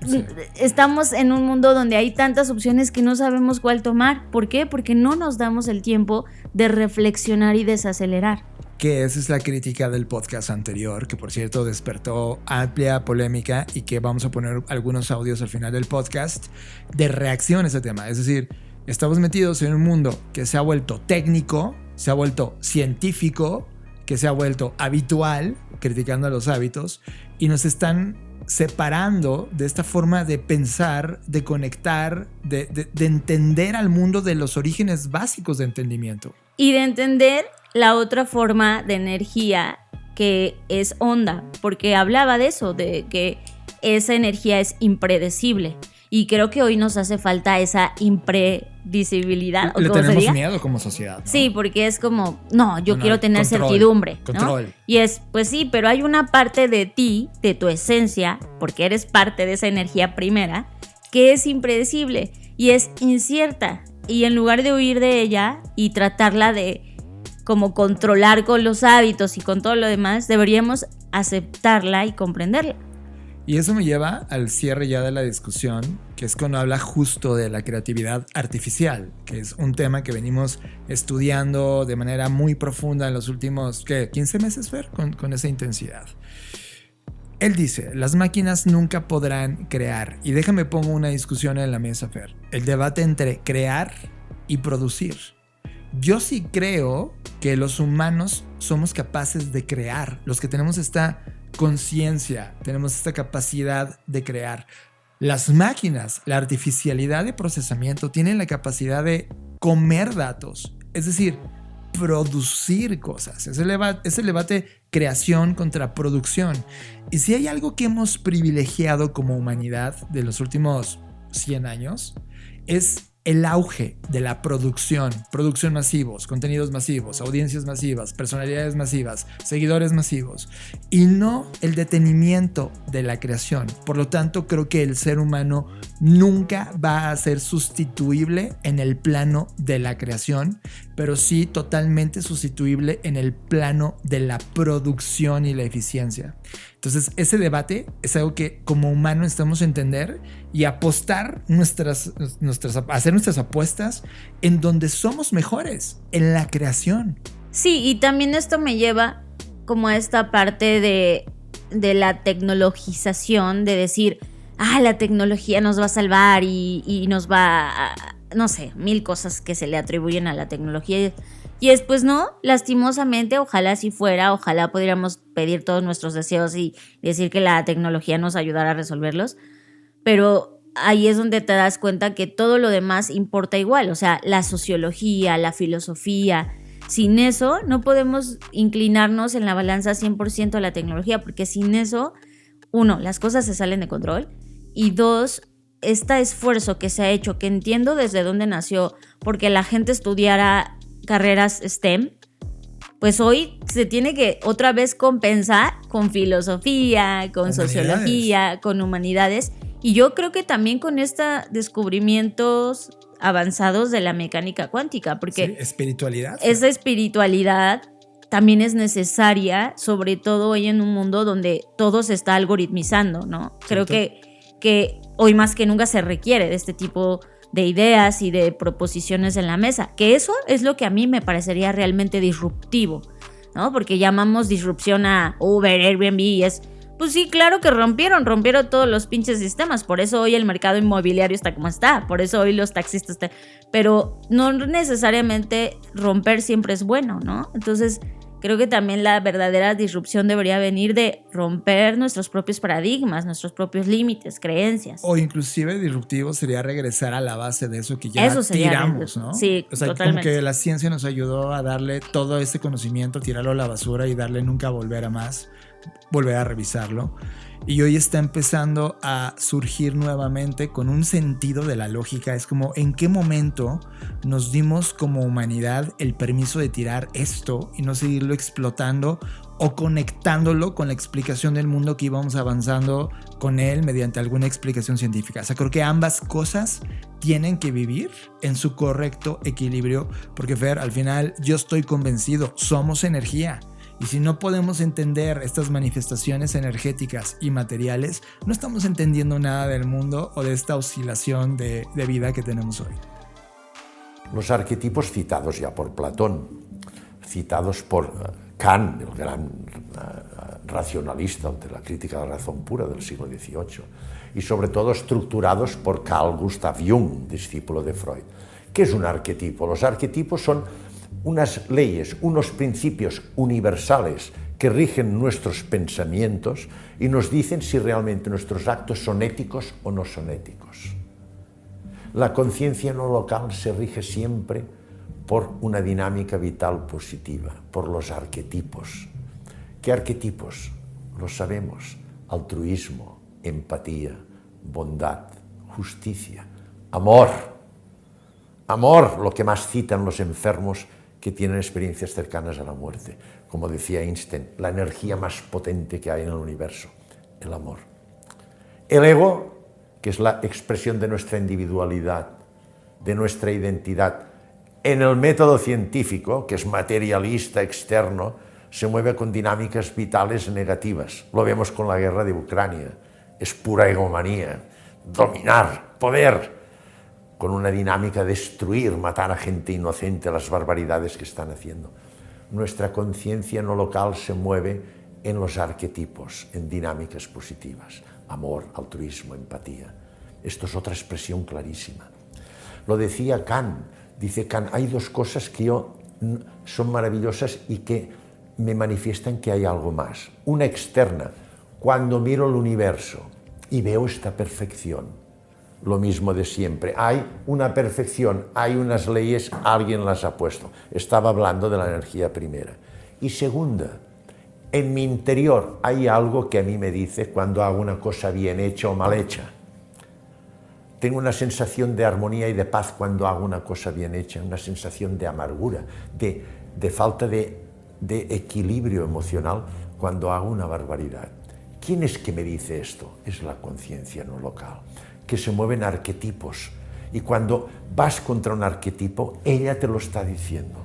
Sí. Estamos en un mundo donde hay tantas opciones que no sabemos cuál tomar. ¿Por qué? Porque no nos damos el tiempo de reflexionar y desacelerar. Que esa es la crítica del podcast anterior, que por cierto despertó amplia polémica y que vamos a poner algunos audios al final del podcast de reacción a ese tema. Es decir, estamos metidos en un mundo que se ha vuelto técnico, se ha vuelto científico, que se ha vuelto habitual, criticando a los hábitos, y nos están separando de esta forma de pensar, de conectar, de entender al mundo de los orígenes básicos de entendimiento. Y de entender la otra forma de energía que es onda, porque hablaba de eso, de que esa energía es impredecible. Y creo que hoy nos hace falta esa impredecibilidad. Le tenemos miedo como sociedad, ¿no? Sí, porque es como, no, yo quiero tener control, certidumbre, ¿no? Control. Y es, pues sí, pero hay una parte de ti, de tu esencia, porque eres parte de esa energía primera, que es impredecible y es incierta. Y en lugar de huir de ella y tratarla de como controlar con los hábitos y con todo lo demás, deberíamos aceptarla y comprenderla. Y eso me lleva al cierre ya de la discusión, que es cuando habla justo de la creatividad artificial, que es un tema que venimos estudiando de manera muy profunda en los últimos, ¿qué? 15 meses, Fer, con esa intensidad. Él dice, las máquinas nunca podrán crear. Y déjame pongo una discusión en la mesa, Fer. El debate entre crear y producir. Yo sí creo que los humanos somos capaces de crear, los que tenemos esta conciencia, tenemos esta capacidad de crear. Las máquinas, la artificialidad de procesamiento, tienen la capacidad de comer datos, es decir, producir cosas. Es el debate creación contra producción. Y si hay algo que hemos privilegiado como humanidad de los últimos 100 años, es el auge de la producción masivos, contenidos masivos, audiencias masivas, personalidades masivas, seguidores masivos, y no el detenimiento de la creación. Por lo tanto, creo que el ser humano nunca va a ser sustituible en el plano de la creación, pero sí totalmente sustituible en el plano de la producción y la eficiencia. Entonces, ese debate es algo que como humano necesitamos entender y apostar hacer nuestras apuestas en donde somos mejores, en la creación. Sí, y también esto me lleva como a esta parte de la tecnologización, de decir, la tecnología nos va a salvar y nos va a, no sé, 1000 cosas que se le atribuyen a la tecnología. Y después no, lastimosamente, ojalá así fuera, ojalá pudiéramos pedir todos nuestros deseos y decir que la tecnología nos ayudara a resolverlos, pero ahí es donde te das cuenta que todo lo demás importa igual, o sea, la sociología, la filosofía. Sin eso no podemos inclinarnos en la balanza 100% a la tecnología, porque sin eso, 1, las cosas se salen de control, y 2, este esfuerzo que se ha hecho, que entiendo desde dónde nació, porque la gente estudiara carreras STEM, pues hoy se tiene que otra vez compensar con filosofía, con sociología, con humanidades, y yo creo que también con estos descubrimientos avanzados de la mecánica cuántica, porque sí, espiritualidad. Esa espiritualidad también es necesaria, sobre todo hoy en un mundo donde todo se está algoritmizando, ¿no? Creo que hoy más que nunca se requiere de este tipo de ideas y de proposiciones en la mesa, que eso es lo que a mí me parecería realmente disruptivo, ¿no? Porque llamamos disrupción a Uber, Airbnb y es, pues sí, claro que rompieron todos los pinches sistemas, por eso hoy el mercado inmobiliario está como está, por eso hoy los taxistas están, pero no necesariamente romper siempre es bueno, ¿no? Entonces creo que también la verdadera disrupción debería venir de romper nuestros propios paradigmas, nuestros propios límites, creencias. O inclusive disruptivo sería regresar a la base de eso que ya tiramos, ¿no? Sí, o sea, totalmente. Como que la ciencia nos ayudó a darle todo ese conocimiento, tirarlo a la basura y darle nunca volver a más, volver a revisarlo. Y hoy está empezando a surgir nuevamente con un sentido de la lógica. Es como, ¿en qué momento nos dimos como humanidad el permiso de tirar esto y no seguirlo explotando o conectándolo con la explicación del mundo que íbamos avanzando con él mediante alguna explicación científica? O sea, creo que ambas cosas tienen que vivir en su correcto equilibrio, porque Fer, al final yo estoy convencido, somos energía. Y si no podemos entender estas manifestaciones energéticas y materiales, no estamos entendiendo nada del mundo o de esta oscilación de vida que tenemos hoy. Los arquetipos citados ya por Platón, citados por Kant, el gran racionalista de la crítica de la razón pura del siglo XVIII, y sobre todo estructurados por Carl Gustav Jung, discípulo de Freud. ¿Qué es un arquetipo? Los arquetipos son unas leyes, unos principios universales que rigen nuestros pensamientos y nos dicen si realmente nuestros actos son éticos o no son éticos. La conciencia no local se rige siempre por una dinámica vital positiva, por los arquetipos. ¿Qué arquetipos? Los sabemos: altruismo, empatía, bondad, justicia, amor. Amor, lo que más citan los enfermos que tienen experiencias cercanas a la muerte. Como decía Einstein, la energía más potente que hay en el universo, el amor. El ego, que es la expresión de nuestra individualidad, de nuestra identidad, en el método científico, que es materialista, externo, se mueve con dinámicas vitales negativas. Lo vemos con la guerra de Ucrania. Es pura egomanía, dominar, poder, con una dinámica de destruir, matar a gente inocente, las barbaridades que están haciendo. Nuestra conciencia no local se mueve en los arquetipos, en dinámicas positivas. Amor, altruismo, empatía. Esto es otra expresión clarísima. Lo decía Kant. Dice Kant, hay dos cosas que son maravillosas y que me manifiestan que hay algo más. Una externa, cuando miro el universo y veo esta perfección. Lo mismo de siempre. Hay una perfección, hay unas leyes, alguien las ha puesto. Estaba hablando de la energía primera. Y segunda, en mi interior hay algo que a mí me dice cuando hago una cosa bien hecha o mal hecha. Tengo una sensación de armonía y de paz cuando hago una cosa bien hecha, una sensación de amargura, de falta de equilibrio emocional cuando hago una barbaridad. ¿Quién es que me dice esto? Es la conciencia no local, que se mueve en arquetipos. Y cuando vas contra un arquetipo, ella te lo está diciendo.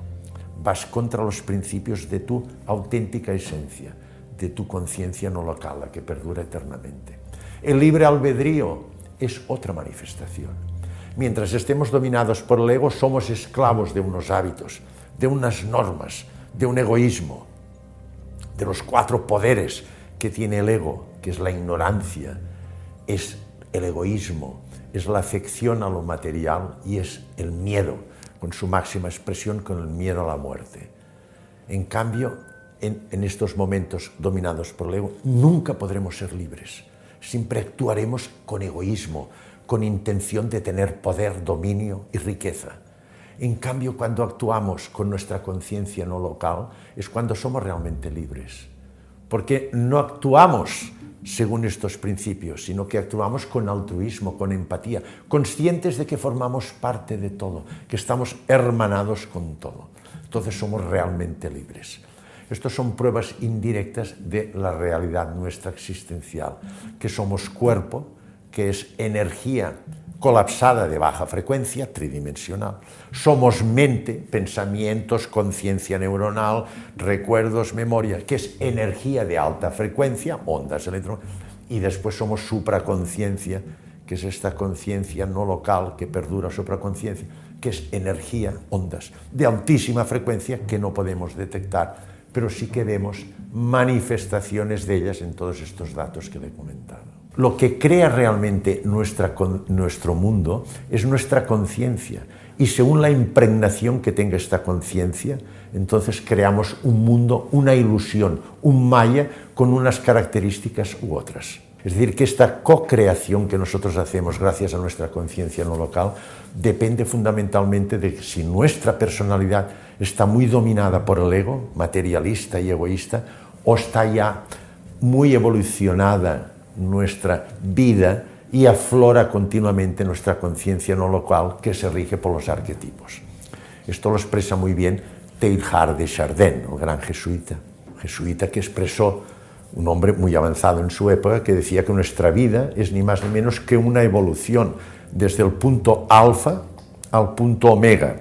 Vas contra los principios de tu auténtica esencia, de tu conciencia no local, la que perdura eternamente. El libre albedrío es otra manifestación. Mientras estemos dominados por el ego, somos esclavos de unos hábitos, de unas normas, de un egoísmo, de los 4 poderes que tiene el ego, que es la ignorancia, es el egoísmo, es la afección a lo material y es el miedo, con su máxima expresión, con el miedo a la muerte. En cambio, en estos momentos dominados por el ego, nunca podremos ser libres. Siempre actuaremos con egoísmo, con intención de tener poder, dominio y riqueza. En cambio, cuando actuamos con nuestra conciencia no local, es cuando somos realmente libres. Porque no actuamos según estos principios, sino que actuamos con altruismo, con empatía, conscientes de que formamos parte de todo, que estamos hermanados con todo. Entonces somos realmente libres. Estas son pruebas indirectas de la realidad nuestra existencial, que somos cuerpo, que es energía colapsada de baja frecuencia, tridimensional. Somos mente, pensamientos, conciencia neuronal, recuerdos, memoria, que es energía de alta frecuencia, ondas electromagnéticas. Y después somos supraconciencia, que es esta conciencia no local que perdura, supraconciencia, que es energía, ondas de altísima frecuencia que no podemos detectar, pero sí que vemos manifestaciones de ellas en todos estos datos que le he comentado. Lo que crea realmente nuestro mundo es nuestra conciencia, y según la impregnación que tenga esta conciencia, entonces creamos un mundo, una ilusión, un maya con unas características u otras. Es decir, que esta co-creación que nosotros hacemos gracias a nuestra conciencia no local depende fundamentalmente de si nuestra personalidad está muy dominada por el ego, materialista y egoísta, o está ya muy evolucionada nuestra vida y aflora continuamente nuestra conciencia no local que se rige por los arquetipos. Esto lo expresa muy bien Teilhard de Chardin, el gran jesuita que expresó, un hombre muy avanzado en su época, que decía que nuestra vida es ni más ni menos que una evolución desde el punto alfa al punto omega.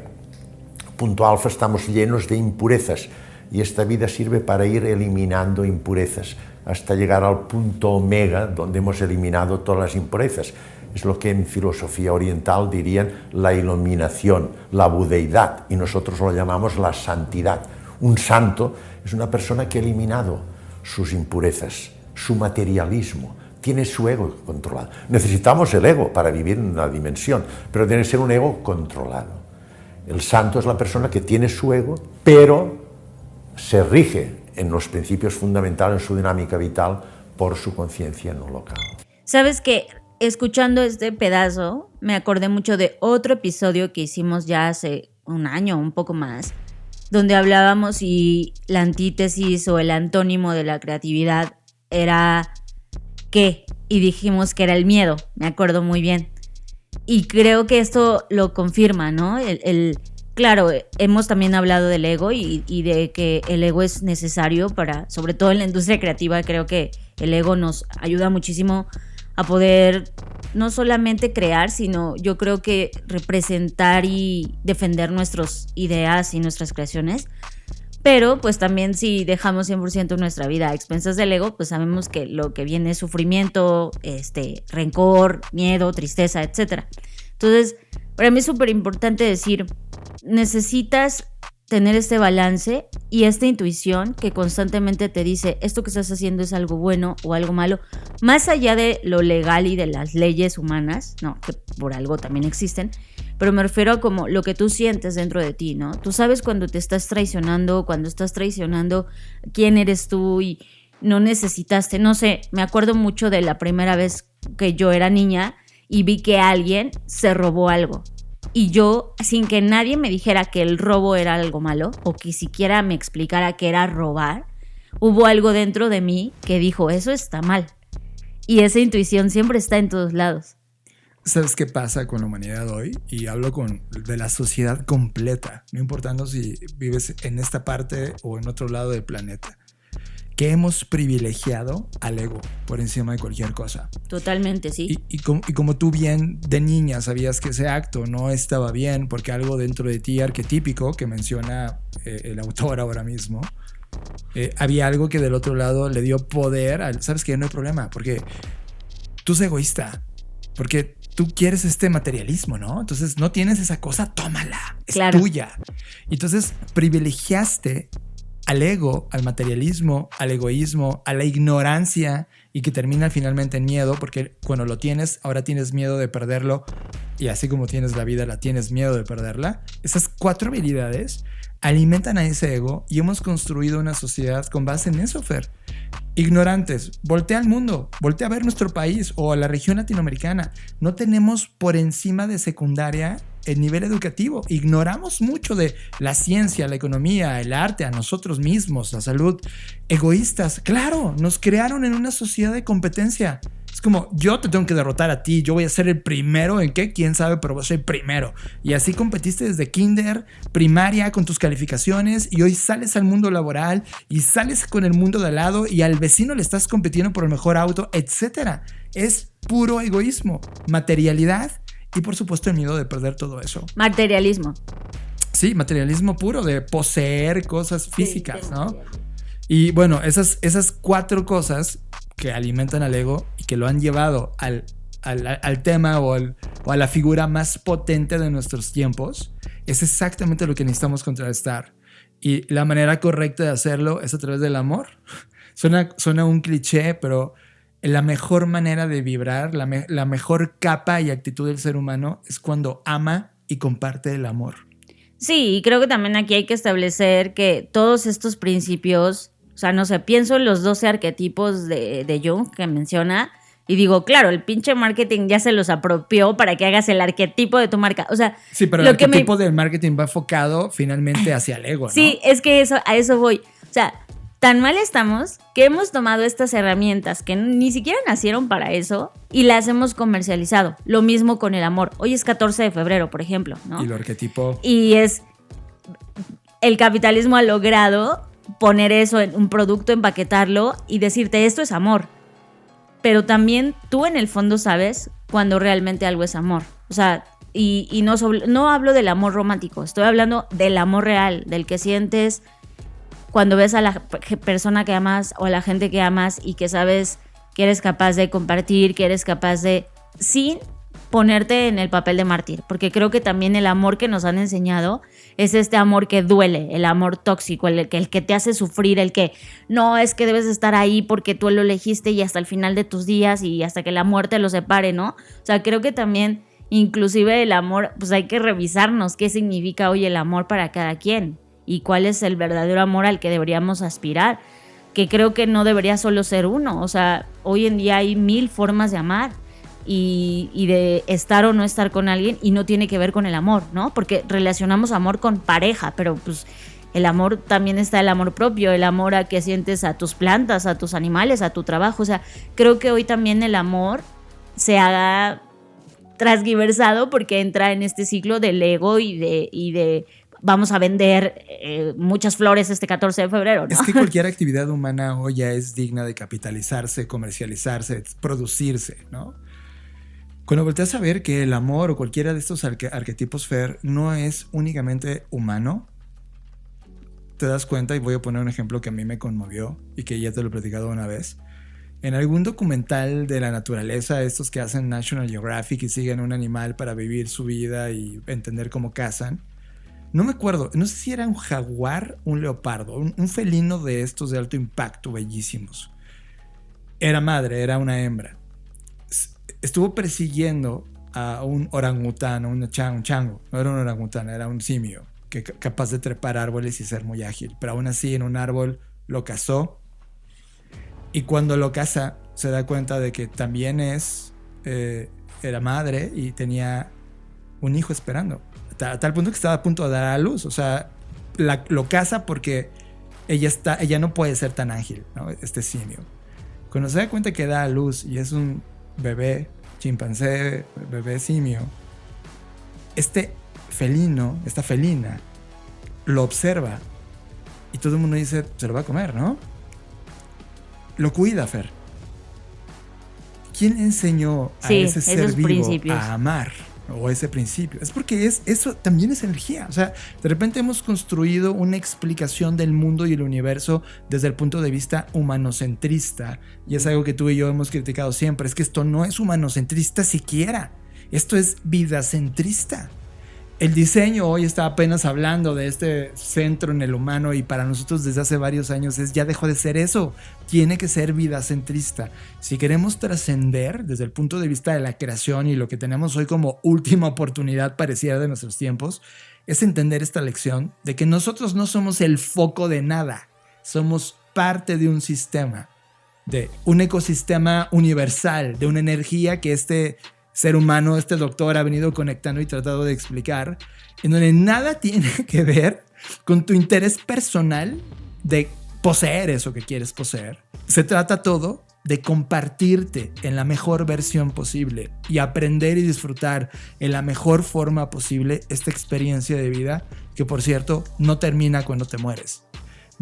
Punto alfa estamos llenos de impurezas y esta vida sirve para ir eliminando impurezas hasta llegar al punto omega donde hemos eliminado todas las impurezas. Es lo que en filosofía oriental dirían la iluminación, la budeidad, y nosotros lo llamamos la santidad. Un santo es una persona que ha eliminado sus impurezas, su materialismo, tiene su ego controlado. Necesitamos el ego para vivir en una dimensión, pero tiene que ser un ego controlado. El santo es la persona que tiene su ego, pero se rige en los principios fundamentales, en su dinámica vital, por su conciencia no local. Sabes que escuchando este pedazo me acordé mucho de otro episodio que hicimos ya hace un año, un poco más, donde hablábamos y la antítesis o el antónimo de la creatividad era ¿qué? Y dijimos que era el miedo, me acuerdo muy bien. Y creo que esto lo confirma, ¿no? Claro, hemos también hablado del ego y de que el ego es necesario para, sobre todo en la industria creativa, creo que el ego nos ayuda muchísimo a poder no solamente crear, sino yo creo que representar y defender nuestras ideas y nuestras creaciones. Pero pues también si dejamos 100% nuestra vida a expensas del ego, pues sabemos que lo que viene es sufrimiento, rencor, miedo, tristeza, etc. Entonces, para mí es súper importante decir, necesitas tener este balance y esta intuición que constantemente te dice esto que estás haciendo es algo bueno o algo malo, más allá de lo legal y de las leyes humanas, no, que por algo también existen, pero me refiero a como lo que tú sientes dentro de ti, ¿no? Tú sabes cuando te estás traicionando, quién eres tú y no necesitaste, no sé, me acuerdo mucho de la primera vez que yo era niña y vi que alguien se robó algo. Y yo, sin que nadie me dijera que el robo era algo malo o que siquiera me explicara qué era robar, hubo algo dentro de mí que dijo, eso está mal. Y esa intuición siempre está en todos lados. ¿Sabes qué pasa con la humanidad hoy? Y hablo de la sociedad completa, no importando si vives en esta parte o en otro lado del planeta. Que hemos privilegiado al ego por encima de cualquier cosa. Totalmente, sí. Y como tú bien de niña sabías que ese acto no estaba bien porque algo dentro de ti arquetípico que menciona el autor ahora mismo, había algo que del otro lado le dio poder. ¿Sabes qué? No hay problema porque tú eres egoísta, porque tú quieres este materialismo, ¿no? Entonces no tienes esa cosa, tómala, es claro. Tuya. Entonces privilegiaste al ego, al materialismo, al egoísmo, a la ignorancia y que termina finalmente en miedo porque cuando lo tienes, ahora tienes miedo de perderlo y así como tienes la vida, la tienes miedo de perderla. Esas 4 habilidades alimentan a ese ego y hemos construido una sociedad con base en eso, Fer. Ignorantes, voltea al mundo, voltea a ver nuestro país o a la región latinoamericana. No tenemos por encima de secundaria el nivel educativo. Ignoramos mucho de la ciencia, la economía, el arte, a nosotros mismos, la salud. Egoístas, claro, nos crearon en una sociedad de competencia. Es como, yo te tengo que derrotar a ti, yo voy a ser el primero en qué, quién sabe, pero voy a ser el primero. Y así competiste desde kinder, primaria, con tus calificaciones y hoy sales al mundo laboral y sales con el mundo de al lado y al vecino le estás compitiendo por el mejor auto, etc. Es puro egoísmo, materialidad y por supuesto el miedo de perder todo eso. Materialismo. Sí, materialismo puro, de poseer cosas físicas, sí, ¿no? Y bueno, esas 4 cosas que alimentan al ego y que lo han llevado al tema o a la figura más potente de nuestros tiempos, es exactamente lo que necesitamos contrarrestar. Y la manera correcta de hacerlo es a través del amor. Suena un cliché, pero la mejor manera de vibrar, la mejor capa y actitud del ser humano es cuando ama y comparte el amor. Sí, y creo que también aquí hay que establecer que todos estos principios, o sea, no sé, pienso en los 12 arquetipos de Jung que menciona y digo, claro, el pinche marketing ya se los apropió para que hagas el arquetipo de tu marca. O sea, sí, pero el arquetipo del marketing va enfocado finalmente hacia el ego, ¿no? Sí, es que a eso voy. O sea, tan mal estamos que hemos tomado estas herramientas que ni siquiera nacieron para eso y las hemos comercializado. Lo mismo con el amor. Hoy es 14 de febrero, por ejemplo, ¿no? Y el arquetipo. Y el capitalismo ha logrado poner eso en un producto, empaquetarlo y decirte esto es amor. Pero también tú en el fondo sabes cuando realmente algo es amor. O sea, y no hablo del amor romántico, estoy hablando del amor real, del que sientes cuando ves a la persona que amas o a la gente que amas y que sabes que eres capaz de compartir, que eres capaz de, sin ponerte en el papel de mártir, porque creo que también el amor que nos han enseñado es este amor que duele, el amor tóxico, el que te hace sufrir, el que no, es que debes estar ahí porque tú lo elegiste y hasta el final de tus días y hasta que la muerte los separe, ¿no? O sea, creo que también inclusive el amor, pues hay que revisarnos qué significa hoy el amor para cada quien y cuál es el verdadero amor al que deberíamos aspirar. que creo que no debería solo ser uno. O sea, hoy en día hay 1000 formas de amar y de estar o no estar con alguien, y no tiene que ver con el amor, ¿no? Porque relacionamos amor con pareja, pero pues el amor también está el amor propio, el amor a que sientes a tus plantas, a tus animales, a tu trabajo. O sea, creo que hoy también el amor se haga transgiversado porque entra en este ciclo del ego y de vamos a vender muchas flores este 14 de febrero, ¿no? Es que cualquier actividad humana hoy ya es digna de capitalizarse, comercializarse, producirse, ¿no? Cuando volteas a ver que el amor o cualquiera de estos arquetipos, Fer, no es únicamente humano, te das cuenta, y voy a poner un ejemplo que a mí me conmovió y que ya te lo he platicado una vez. En algún documental de la naturaleza, estos que hacen National Geographic y siguen un animal para vivir su vida y entender cómo cazan, no me acuerdo, no sé si era un jaguar, un leopardo, un felino de estos de alto impacto, bellísimos. Era madre, era una hembra. Estuvo persiguiendo a un orangután, un chango, no era un orangután, era un simio, que capaz de trepar árboles y ser muy ágil, pero aún así en un árbol lo cazó, y cuando lo caza se da cuenta de que también era madre y tenía un hijo esperando, a tal punto que estaba a punto de dar a luz. O sea, lo caza porque ella no puede ser tan ágil, ¿no? Este simio, cuando se da cuenta que da a luz y es un bebé chimpancé, bebé simio, este felino, esta felina, lo observa y todo el mundo dice, se lo va a comer, ¿no? Lo cuida, Fer. ¿Quién enseñó a ese ser vivo principios a amar? O ese principio. Es porque eso también es energía. O sea, de repente hemos construido una explicación del mundo y el universo desde el punto de vista humanocentrista, y es algo que tú y yo hemos criticado siempre. Es que esto no es humanocentrista siquiera. Esto es vidacentrista. El diseño hoy está apenas hablando de este centro en el humano, y para nosotros desde hace varios años ya dejó de ser eso. Tiene que ser vidacentrista. Si queremos trascender desde el punto de vista de la creación y lo que tenemos hoy como última oportunidad pareciera de nuestros tiempos, es entender esta lección de que nosotros no somos el foco de nada. Somos parte de un sistema, de un ecosistema universal, de una energía que este ser humano, este doctor ha venido conectando y tratado de explicar, en donde nada tiene que ver con tu interés personal de poseer eso que quieres poseer. Se trata todo de compartirte en la mejor versión posible y aprender y disfrutar en la mejor forma posible esta experiencia de vida, que por cierto no termina cuando te mueres.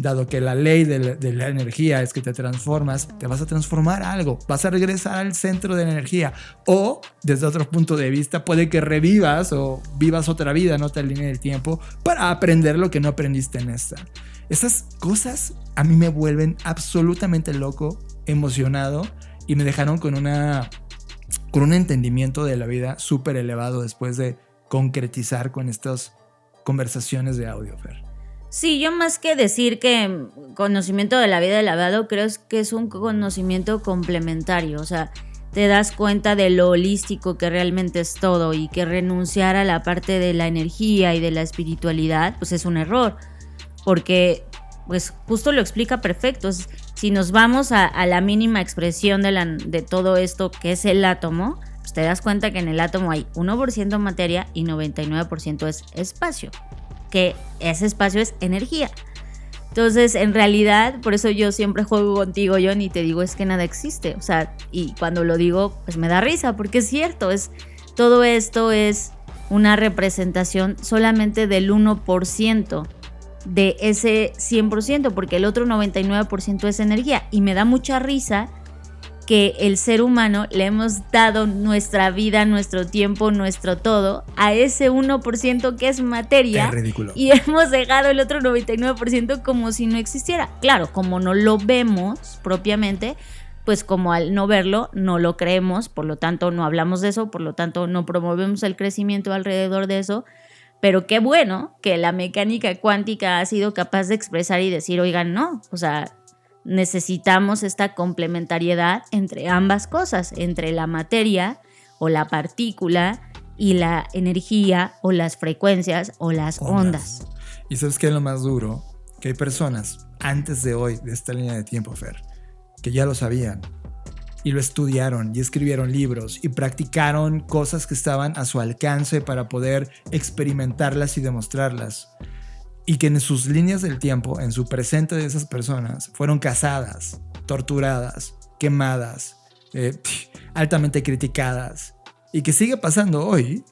Dado que la ley de la energía es que te transformas, te vas a transformar a algo, vas a regresar al centro de la energía, o desde otro punto de vista puede que revivas o vivas otra vida en otra línea del tiempo para aprender lo que no aprendiste en esta. Esas cosas a mí me vuelven absolutamente loco, emocionado, y me dejaron con un entendimiento de la vida súper elevado después de concretizar con estas conversaciones de audio, Fer. Sí, yo más que decir que conocimiento de la vida elevado, creo que es un conocimiento complementario. O sea, te das cuenta de lo holístico que realmente es todo, y que renunciar a la parte de la energía y de la espiritualidad pues es un error, porque pues justo lo explica perfecto. Si nos vamos a la mínima expresión de todo esto que es el átomo, pues te das cuenta que en el átomo hay 1% materia y 99% es espacio, que ese espacio es energía. Entonces, en realidad, por eso yo siempre juego contigo, John, y te digo, es que nada existe. O sea, y cuando lo digo, pues me da risa, porque es cierto, todo esto es una representación solamente del 1% de ese 100%, porque el otro 99% es energía. Y me da mucha risa que el ser humano le hemos dado nuestra vida, nuestro tiempo, nuestro todo a ese 1% que es materia. Es ridículo. Y hemos dejado el otro 99% como si no existiera. Claro, como no lo vemos propiamente, pues como al no verlo, no lo creemos, por lo tanto no hablamos de eso, por lo tanto no promovemos el crecimiento alrededor de eso. Pero qué bueno que la mecánica cuántica ha sido capaz de expresar y decir, oigan, no, o sea, necesitamos esta complementariedad entre ambas cosas, entre la materia o la partícula y la energía o las frecuencias o las ondas. ¿Y sabes qué es lo más duro? que hay personas antes de hoy, de esta línea de tiempo, Fer, que ya lo sabían y lo estudiaron y escribieron libros y practicaron cosas que estaban a su alcance para poder experimentarlas y demostrarlas. Y que en sus líneas del tiempo, en su presente de esas personas, fueron cazadas, torturadas, quemadas, altamente criticadas. Y que sigue pasando hoy.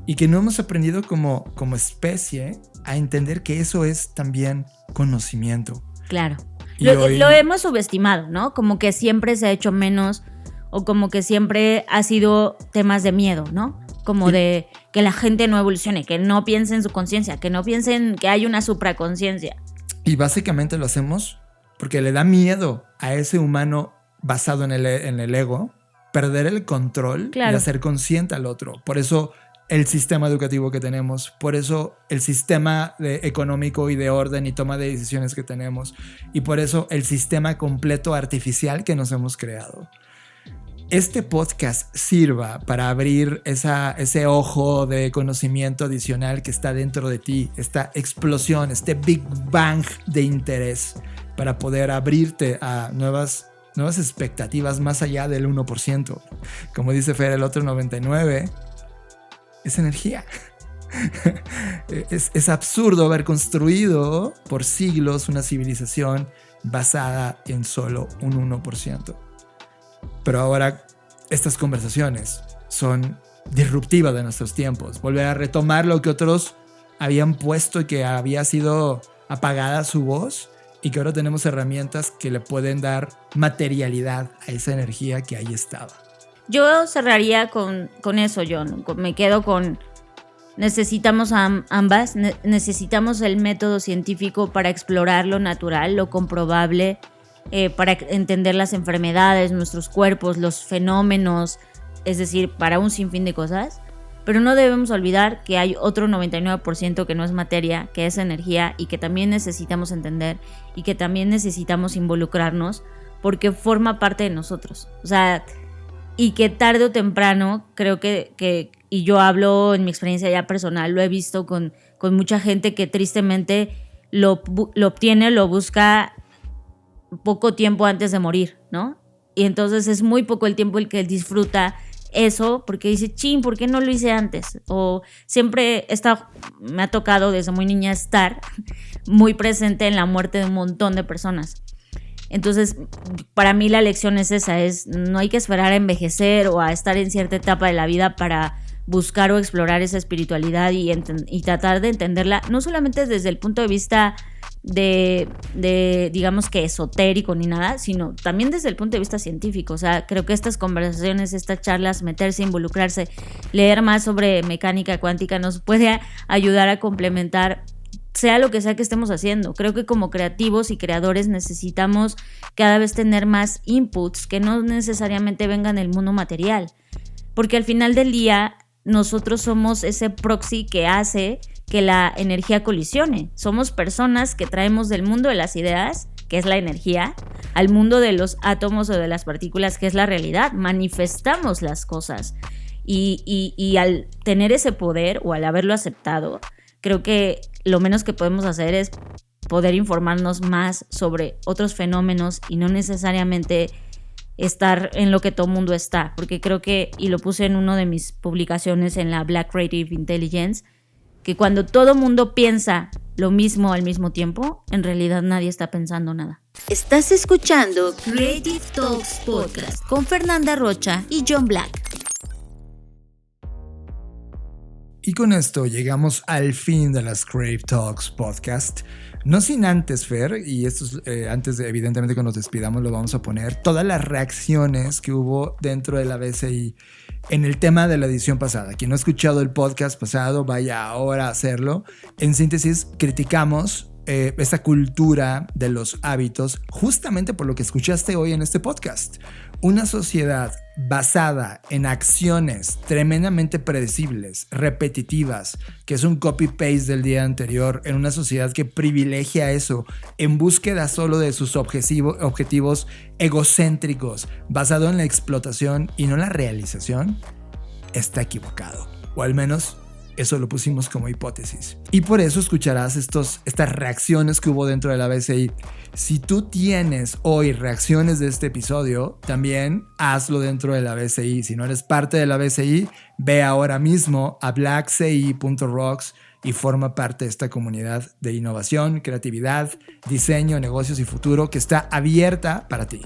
Y que no hemos aprendido como especie a entender que eso es también conocimiento. Claro. Hoy Lo hemos subestimado, ¿no? Como que siempre se ha hecho menos o como que siempre ha sido temas de miedo, ¿no? Como de que la gente no evolucione, que no piense en su conciencia, que no piensen que hay una supraconciencia. Y básicamente lo hacemos porque le da miedo a ese humano basado en el ego perder el control y hacer consciente al otro. Por eso el sistema educativo que tenemos, por eso el sistema económico y de orden y toma de decisiones que tenemos, y por eso el sistema completo artificial que nos hemos creado. Este podcast sirva para abrir ese ojo de conocimiento adicional que está dentro de ti, esta explosión, este Big Bang de interés para poder abrirte a nuevas expectativas más allá del 1%. Como dice Fer, el otro 99% es energía. Es absurdo haber construido por siglos una civilización basada en solo un 1%. Pero ahora estas conversaciones son disruptivas de nuestros tiempos. Volver a retomar lo que otros habían puesto y que había sido apagada su voz, y que ahora tenemos herramientas que le pueden dar materialidad a esa energía que ahí estaba. Yo cerraría con eso, John. Me quedo con... Necesitamos ambas. Necesitamos el método científico para explorar lo natural, lo comprobable, para entender las enfermedades, nuestros cuerpos, los fenómenos, es decir, para un sinfín de cosas. Pero no debemos olvidar que hay otro 99% que no es materia, que es energía, y que también necesitamos entender y que también necesitamos involucrarnos porque forma parte de nosotros. O sea, y que tarde o temprano, creo que y yo hablo en mi experiencia ya personal, lo he visto con mucha gente que tristemente lo obtiene, lo busca poco tiempo antes de morir, ¿no? Y entonces es muy poco el tiempo el que disfruta eso, porque dice, chin, ¿por qué no lo hice antes? O siempre me ha tocado desde muy niña estar muy presente en la muerte de un montón de personas. Entonces, para mí la lección es esa, no hay que esperar a envejecer o a estar en cierta etapa de la vida para buscar o explorar esa espiritualidad y tratar de entenderla, no solamente desde el punto de vista de digamos que esotérico ni nada, sino también desde el punto de vista científico. O sea, creo que estas conversaciones, estas charlas, meterse, involucrarse, leer más sobre mecánica cuántica nos puede ayudar a complementar sea lo que sea que estemos haciendo. Creo que como creativos y creadores necesitamos cada vez tener más inputs que no necesariamente vengan del mundo material, porque al final del día nosotros somos ese proxy que hace que la energía colisione. Somos personas que traemos del mundo de las ideas, que es la energía, al mundo de los átomos o de las partículas, que es la realidad. Manifestamos las cosas y al tener ese poder o al haberlo aceptado, creo que lo menos que podemos hacer es poder informarnos más sobre otros fenómenos y no necesariamente estar en lo que todo mundo está, porque creo que, y lo puse en una de mis publicaciones en la Black Creative Intelligence, que cuando todo mundo piensa lo mismo al mismo tiempo, en realidad nadie está pensando nada. Estás escuchando Creative Talks Podcast con Fernanda Rocha y John Black. Y con esto llegamos al fin de las Creative Talks Podcast. No sin antes, Fer, y esto es, antes de evidentemente que nos despidamos lo vamos a poner, todas las reacciones que hubo dentro de la BCI en el tema de la edición pasada. Quien no ha escuchado el podcast pasado, vaya ahora a hacerlo. En síntesis, criticamos esta cultura de los hábitos justamente por lo que escuchaste hoy en este podcast. Una sociedad basada en acciones tremendamente predecibles, repetitivas, que es un copy-paste del día anterior, en una sociedad que privilegia eso en búsqueda solo de sus objetivos egocéntricos, basado en la explotación y no en la realización, está equivocado. O al menos Eso lo pusimos como hipótesis. Y por eso escucharás estas reacciones que hubo dentro de la BCI. Si tú tienes hoy reacciones de este episodio, también hazlo dentro de la BCI. Si no eres parte de la BCI, ve ahora mismo a blackci.rocks y forma parte de esta comunidad de innovación, creatividad, diseño, negocios y futuro que está abierta para ti.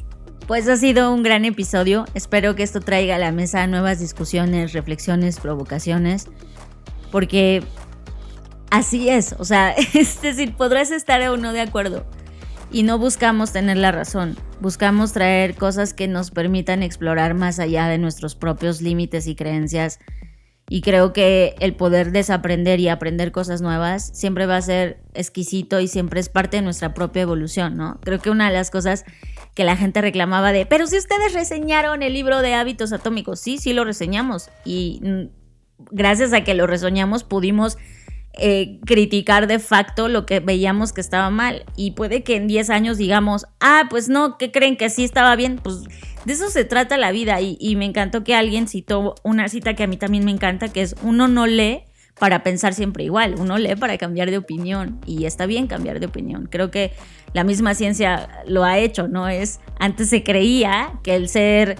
Pues ha sido un gran episodio. Espero que esto traiga a la mesa nuevas discusiones, reflexiones, provocaciones, porque así es. O sea, es decir, podrás estar o no de acuerdo y no buscamos tener la razón. Buscamos traer cosas que nos permitan explorar más allá de nuestros propios límites y creencias. Y creo que el poder desaprender y aprender cosas nuevas siempre va a ser exquisito y siempre es parte de nuestra propia evolución, ¿no? Creo que una de las cosas que la gente reclamaba pero si ustedes reseñaron el libro de Hábitos Atómicos, sí lo reseñamos. Y gracias a que lo reseñamos pudimos criticar de facto lo que veíamos que estaba mal. Y puede que en 10 años digamos, pues no, ¿qué creen que sí estaba bien? Pues de eso se trata la vida. Y me encantó que alguien citó una cita que a mí también me encanta, que es: uno no lee para pensar siempre igual, uno lee para cambiar de opinión, y está bien cambiar de opinión. Creo que la misma ciencia lo ha hecho, ¿no? Antes se creía que el ser,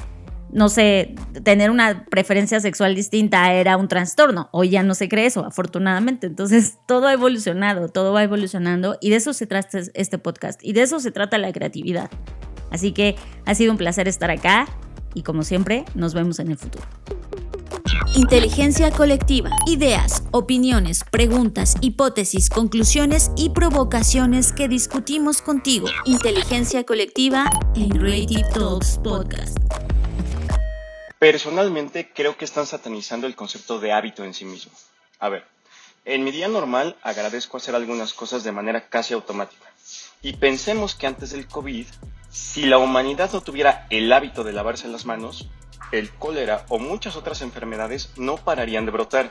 no sé, tener una preferencia sexual distinta era un trastorno. Hoy ya no se cree eso, afortunadamente. Entonces todo ha evolucionado, todo va evolucionando, y de eso se trata este podcast, y de eso se trata la creatividad. Así que ha sido un placer estar acá, y como siempre, nos vemos en el futuro. Inteligencia colectiva. Ideas, opiniones, preguntas, hipótesis, conclusiones y provocaciones que discutimos contigo. Inteligencia colectiva en Creative Talks Podcast. Personalmente creo que están satanizando el concepto de hábito en sí mismo. A ver, en mi día normal agradezco hacer algunas cosas de manera casi automática. Y pensemos que antes del COVID, si la humanidad no tuviera el hábito de lavarse las manos, el cólera o muchas otras enfermedades no pararían de brotar.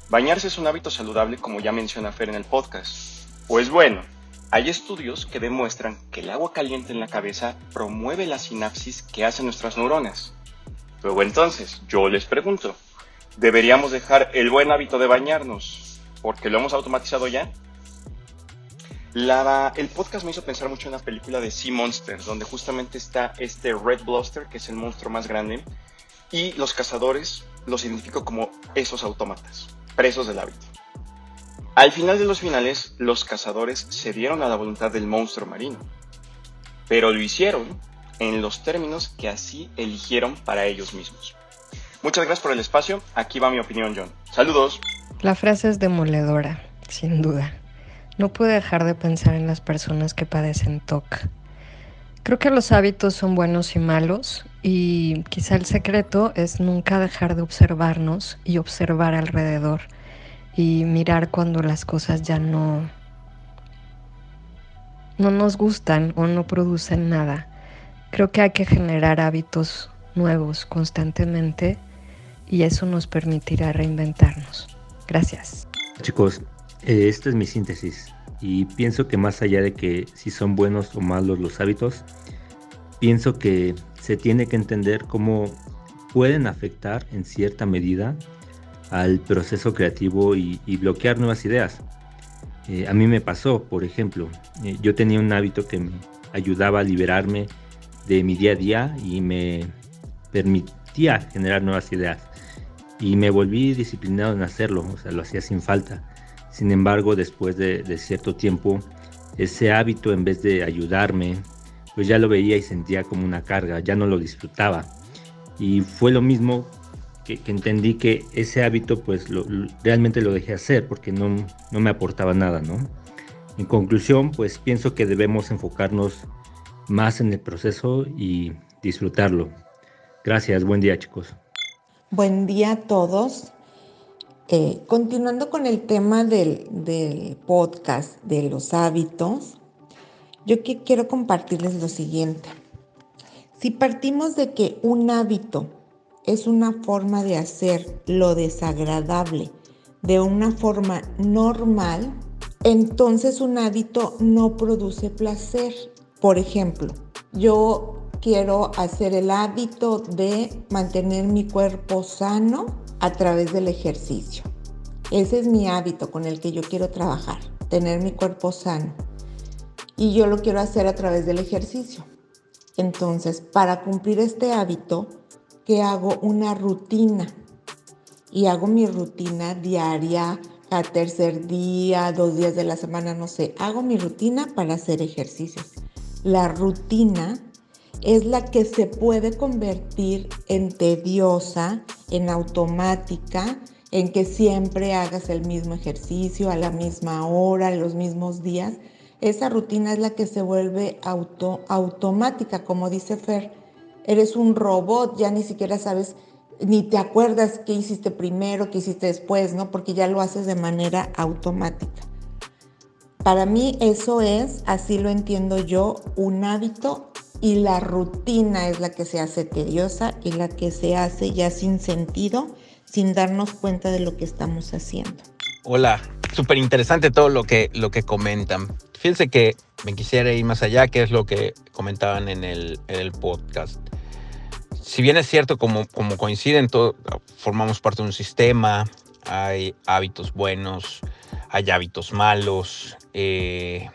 Bañarse es un hábito saludable, como ya menciona Fer en el podcast. Pues bueno, hay estudios que demuestran que el agua caliente en la cabeza promueve la sinapsis que hacen nuestras neuronas. Luego entonces, yo les pregunto, ¿deberíamos dejar el buen hábito de bañarnos porque lo hemos automatizado ya? El podcast me hizo pensar mucho en la película de Sea Monster, donde justamente está este Red Blaster, que es el monstruo más grande, y los cazadores los identifico como esos autómatas, presos del hábito. Al final de los finales, los cazadores cedieron a la voluntad del monstruo marino, pero lo hicieron en los términos que así eligieron para ellos mismos. Muchas gracias por el espacio, aquí va mi opinión, John. ¡Saludos! La frase es demoledora, sin duda. No puedo dejar de pensar en las personas que padecen TOC. Creo que los hábitos son buenos y malos, y quizá el secreto es nunca dejar de observarnos y observar alrededor y mirar cuando las cosas ya no nos gustan o no producen nada. Creo que hay que generar hábitos nuevos constantemente, y eso nos permitirá reinventarnos. Gracias. Chicos, esta es mi síntesis, y pienso que más allá de que si son buenos o malos los hábitos, pienso que se tiene que entender cómo pueden afectar en cierta medida al proceso creativo y bloquear nuevas ideas. A mí me pasó, por ejemplo, yo tenía un hábito que me ayudaba a liberarme de mi día a día y me permitía generar nuevas ideas, y me volví disciplinado en hacerlo, o sea, lo hacía sin falta. Sin embargo, después de cierto tiempo, ese hábito, en vez de ayudarme, pues ya lo veía y sentía como una carga, ya no lo disfrutaba. Y fue lo mismo que entendí que ese hábito pues realmente lo dejé hacer porque no me aportaba nada, ¿no? En conclusión, pues pienso que debemos enfocarnos más en el proceso y disfrutarlo. Gracias, buen día, chicos. Buen día a todos. Continuando con el tema del podcast de los hábitos, yo quiero compartirles lo siguiente. Si partimos de que un hábito es una forma de hacer lo desagradable de una forma normal, entonces un hábito no produce placer. Por ejemplo, yo quiero hacer el hábito de mantener mi cuerpo sano a través del ejercicio. ese es mi hábito con el que yo quiero trabajar, tener mi cuerpo sano. Y yo lo quiero hacer a través del ejercicio. Entonces, para cumplir este hábito, ¿qué hago? Una rutina. Y hago mi rutina diaria, al tercer día, 2 días de la semana, no sé. Hago mi rutina para hacer ejercicios. La rutina es la que se puede convertir en tediosa, en automática, en que siempre hagas el mismo ejercicio a la misma hora, los mismos días. Esa rutina es la que se vuelve automática, como dice Fer. Eres un robot, ya ni siquiera sabes, ni te acuerdas qué hiciste primero, qué hiciste después, ¿no? Porque ya lo haces de manera automática. Para mí eso es, así lo entiendo yo, un hábito, y la rutina es la que se hace tediosa y la que se hace ya sin sentido, sin darnos cuenta de lo que estamos haciendo. Hola, súper interesante todo lo que comentan. Fíjense que me quisiera ir más allá, que es lo que comentaban en el podcast. Si bien es cierto, como coinciden, formamos parte de un sistema, hay hábitos buenos, hay hábitos malos, hay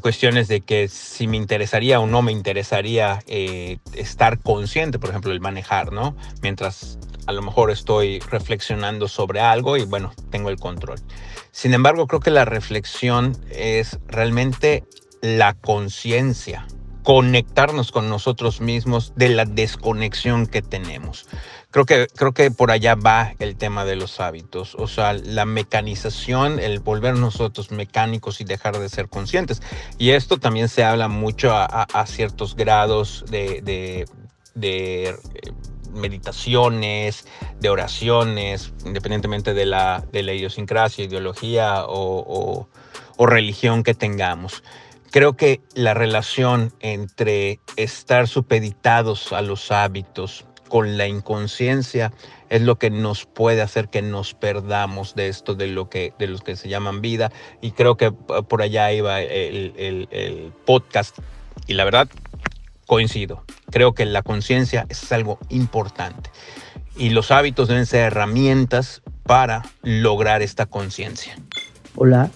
cuestiones de que si me interesaría o no me interesaría estar consciente, por ejemplo, el manejar, ¿no? Mientras a lo mejor estoy reflexionando sobre algo y bueno, tengo el control. Sin embargo, creo que la reflexión es realmente la conciencia, conectarnos con nosotros mismos de la desconexión que tenemos. Creo que por allá va el tema de los hábitos, o sea, la mecanización, el volver nosotros mecánicos y dejar de ser conscientes. Y esto también se habla mucho a ciertos grados de meditaciones, de oraciones, independientemente de la idiosincrasia, ideología o religión que tengamos. Creo que la relación entre estar supeditados a los hábitos con la inconsciencia es lo que nos puede hacer que nos perdamos de esto, de los que se llaman vida. Y creo que por allá iba el podcast. Y la verdad, coincido. Creo que la conciencia es algo importante. Y los hábitos deben ser herramientas para lograr esta conciencia. Hola.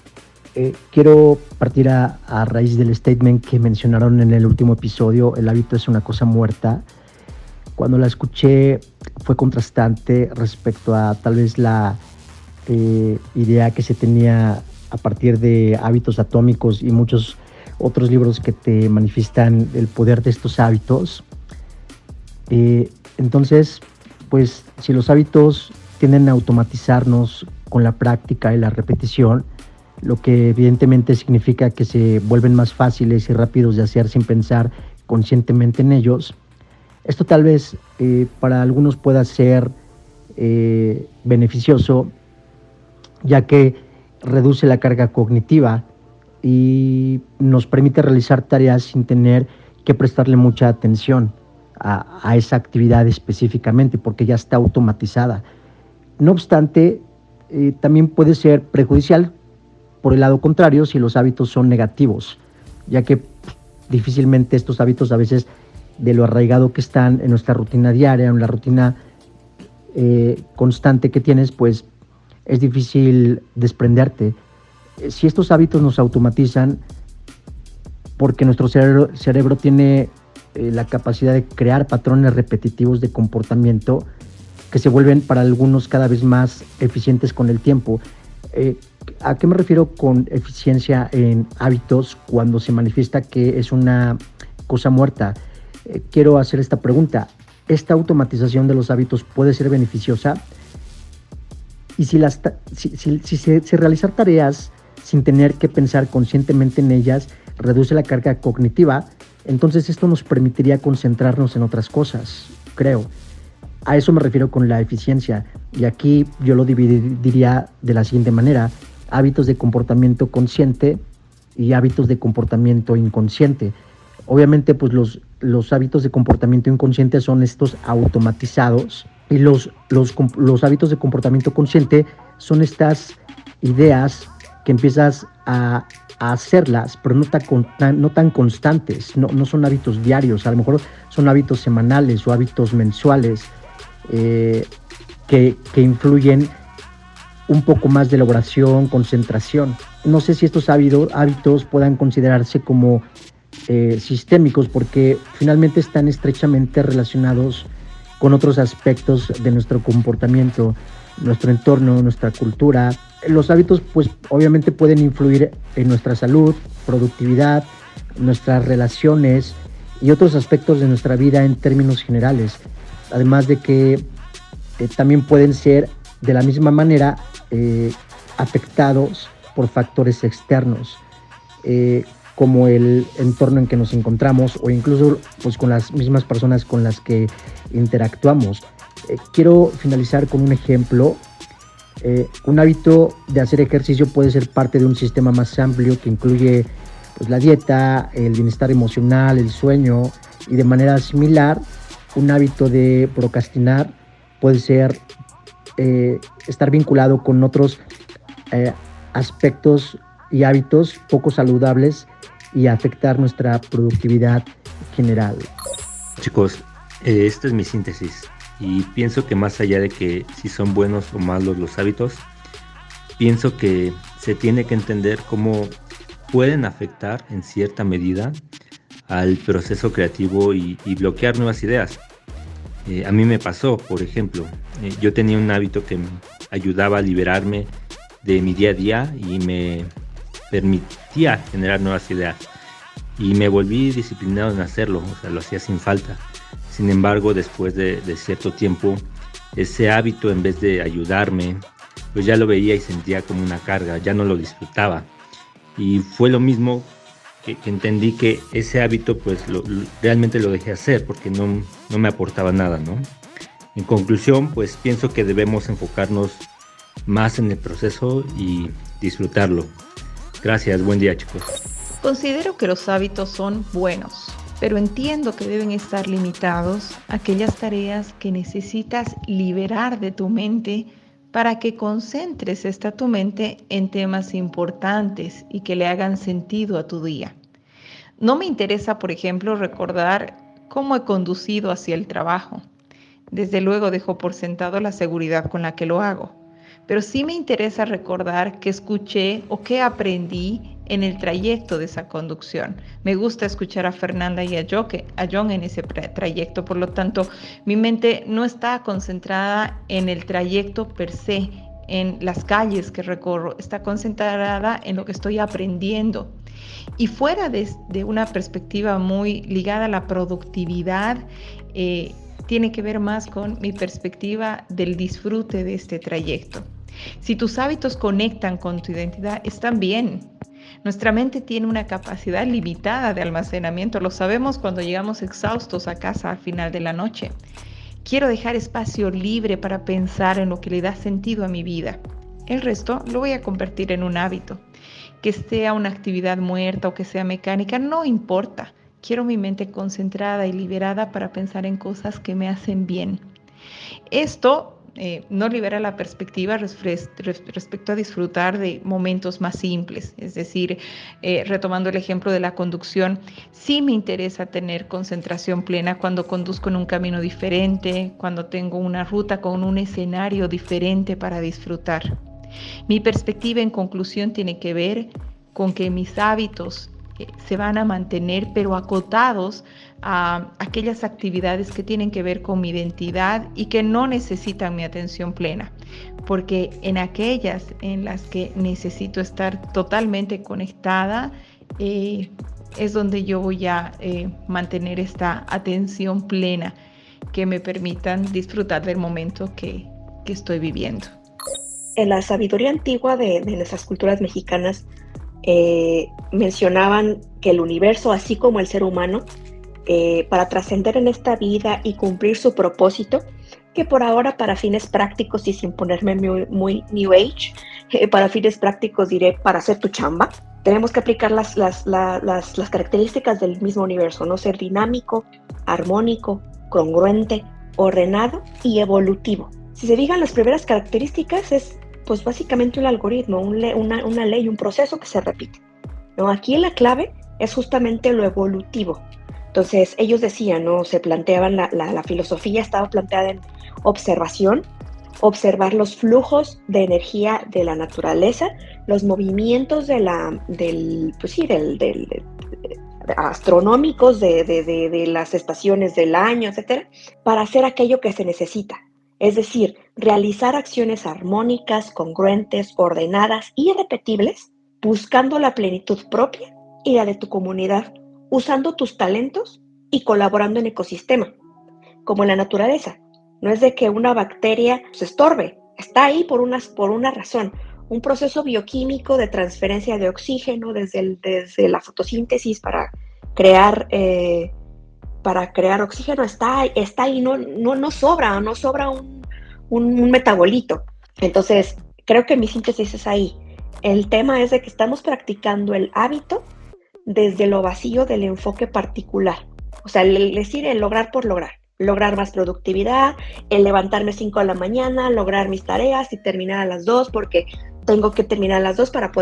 Quiero partir a raíz del statement que mencionaron en el último episodio, el hábito es una cosa muerta. Cuando la escuché fue contrastante respecto a tal vez la idea que se tenía a partir de Hábitos Atómicos y muchos otros libros que te manifiestan el poder de estos hábitos. Entonces, pues si los hábitos tienden a automatizarnos con la práctica y la repetición, lo que evidentemente significa que se vuelven más fáciles y rápidos de hacer sin pensar conscientemente en ellos. Esto tal vez para algunos pueda ser beneficioso, ya que reduce la carga cognitiva y nos permite realizar tareas sin tener que prestarle mucha atención a esa actividad específicamente, porque ya está automatizada. No obstante, también puede ser perjudicial por el lado contrario si los hábitos son negativos, ya que difícilmente estos hábitos, a veces de lo arraigado que están en nuestra rutina diaria, en la rutina constante que tienes, pues es difícil desprenderte. Si estos hábitos nos automatizan, porque nuestro cerebro tiene la capacidad de crear patrones repetitivos de comportamiento que se vuelven para algunos cada vez más eficientes con el tiempo. ¿A qué me refiero con eficiencia en hábitos cuando se manifiesta que es una cosa muerta? Quiero hacer esta pregunta. ¿Esta automatización de los hábitos puede ser beneficiosa? Y si realizar tareas sin tener que pensar conscientemente en ellas reduce la carga cognitiva, entonces esto nos permitiría concentrarnos en otras cosas, creo. A eso me refiero con la eficiencia. Y aquí yo lo dividiría de la siguiente manera: hábitos de comportamiento consciente y hábitos de comportamiento inconsciente. Obviamente, pues los hábitos de comportamiento inconsciente son estos automatizados, y los hábitos de comportamiento consciente son estas ideas que empiezas a hacerlas, pero no tan constantes, no son hábitos diarios, a lo mejor son hábitos semanales o hábitos mensuales que influyen un poco más de elaboración, concentración. No sé si estos hábitos puedan considerarse como sistémicos, porque finalmente están estrechamente relacionados con otros aspectos de nuestro comportamiento, nuestro entorno, nuestra cultura. Los hábitos, pues, obviamente pueden influir en nuestra salud, productividad, nuestras relaciones y otros aspectos de nuestra vida en términos generales. Además de que también pueden ser de la misma manera afectados por factores externos, como el entorno en que nos encontramos o incluso pues, con las mismas personas con las que interactuamos. Quiero finalizar con un ejemplo. Un hábito de hacer ejercicio puede ser parte de un sistema más amplio que incluye pues, la dieta, el bienestar emocional, el sueño, y de manera similar, un hábito de procrastinar puede ser estar vinculado con otros aspectos y hábitos poco saludables y afectar nuestra productividad general. Chicos, esta es mi síntesis y pienso que más allá de que si son buenos o malos los hábitos, pienso que se tiene que entender cómo pueden afectar en cierta medida al proceso creativo y bloquear nuevas ideas. A mí me pasó, por ejemplo, yo tenía un hábito que me ayudaba a liberarme de mi día a día y me permitía generar nuevas ideas. Y me volví disciplinado en hacerlo, o sea, lo hacía sin falta. Sin embargo, después de cierto tiempo, ese hábito, en vez de ayudarme, pues ya lo veía y sentía como una carga, ya no lo disfrutaba. Y fue lo mismo que entendí que ese hábito pues realmente lo dejé hacer porque no me aportaba nada, ¿no? En conclusión, pues pienso que debemos enfocarnos más en el proceso y disfrutarlo. Gracias, buen día, chicos. Considero que los hábitos son buenos, pero entiendo que deben estar limitados a aquellas tareas que necesitas liberar de tu mente para que concentres tu mente en temas importantes y que le hagan sentido a tu día. No me interesa, por ejemplo, recordar cómo he conducido hacia el trabajo. Desde luego dejo por sentado la seguridad con la que lo hago, pero sí me interesa recordar qué escuché o qué aprendí en el trayecto de esa conducción. Me gusta escuchar a Fernanda y a John en ese trayecto, por lo tanto, mi mente no está concentrada en el trayecto per se, en las calles que recorro, está concentrada en lo que estoy aprendiendo. Y fuera de una perspectiva muy ligada a la productividad, tiene que ver más con mi perspectiva del disfrute de este trayecto. Si tus hábitos conectan con tu identidad, están bien. Nuestra mente tiene una capacidad limitada de almacenamiento, lo sabemos cuando llegamos exhaustos a casa al final de la noche. Quiero dejar espacio libre para pensar en lo que le da sentido a mi vida. El resto lo voy a convertir en un hábito. Que sea una actividad muerta o que sea mecánica, no importa. Quiero mi mente concentrada y liberada para pensar en cosas que me hacen bien. Esto no libera la perspectiva respecto a disfrutar de momentos más simples. Es decir, retomando el ejemplo de la conducción, sí me interesa tener concentración plena cuando conduzco en un camino diferente, cuando tengo una ruta con un escenario diferente para disfrutar. Mi perspectiva, en conclusión, tiene que ver con que mis hábitos se van a mantener, pero acotados a aquellas actividades que tienen que ver con mi identidad y que no necesitan mi atención plena, porque en aquellas en las que necesito estar totalmente conectada, es donde yo voy a mantener esta atención plena que me permitan disfrutar del momento que estoy viviendo. En la sabiduría antigua de nuestras culturas mexicanas, mencionaban que el universo, así como el ser humano, para trascender en esta vida y cumplir su propósito, que por ahora para fines prácticos y sin ponerme muy New Age, para fines prácticos diré para hacer tu chamba, tenemos que aplicar las características del mismo universo, ¿no? Ser dinámico, armónico, congruente, ordenado y evolutivo. Si se fijan, las primeras características es pues básicamente un algoritmo, una ley, un proceso que se repite, ¿no? Aquí la clave es justamente lo evolutivo. Entonces ellos decían, ¿no? Se planteaban, la filosofía estaba planteada en observación, observar los flujos de energía de la naturaleza, los movimientos astronómicos de las estaciones del año, etcétera, para hacer aquello que se necesita. Es decir, realizar acciones armónicas, congruentes, ordenadas y repetibles, buscando la plenitud propia y la de tu comunidad, usando tus talentos y colaborando en ecosistema, como en la naturaleza. No es de que una bacteria se estorbe, está ahí por una razón. Un proceso bioquímico de transferencia de oxígeno desde la fotosíntesis para crear oxígeno está ahí, no sobra un metabolito. Entonces, creo que mi síntesis es ahí. El tema es de que estamos practicando el hábito desde lo vacío del enfoque particular. O sea, el decir el lograr por lograr más productividad, el levantarme 5 de la mañana, lograr mis tareas y terminar a las 2 porque tengo que terminar a las 2 para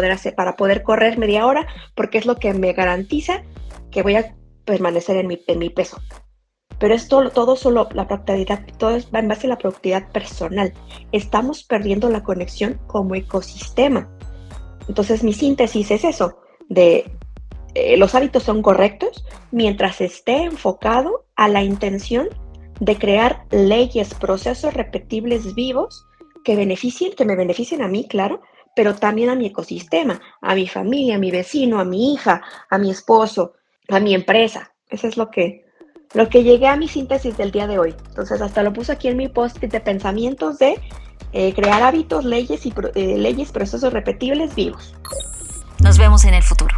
poder correr media hora, porque es lo que me garantiza que voy a permanecer en mi peso. Pero es todo solo la productividad, todo va en base a la productividad personal. Estamos perdiendo la conexión como ecosistema. Entonces mi síntesis es eso, los hábitos son correctos mientras esté enfocado a la intención de crear leyes, procesos repetibles vivos que me beneficien a mí, claro, pero también a mi ecosistema, a mi familia, a mi vecino, a mi hija, a mi esposo, a mi empresa. Eso es lo que llegué a mi síntesis del día de hoy. Entonces hasta lo puse aquí en mi post-it de pensamientos de crear hábitos, leyes, procesos repetibles vivos. Nos vemos en el futuro.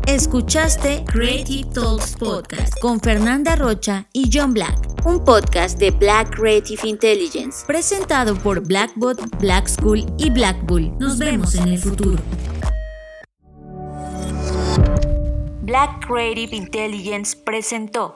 Escuchaste Creative Talks Podcast con Fernanda Rocha y John Black, un podcast de Black Creative Intelligence, presentado por Blackbot, Black School y Black Bull. Nos vemos en el futuro. Black Creative Intelligence presentó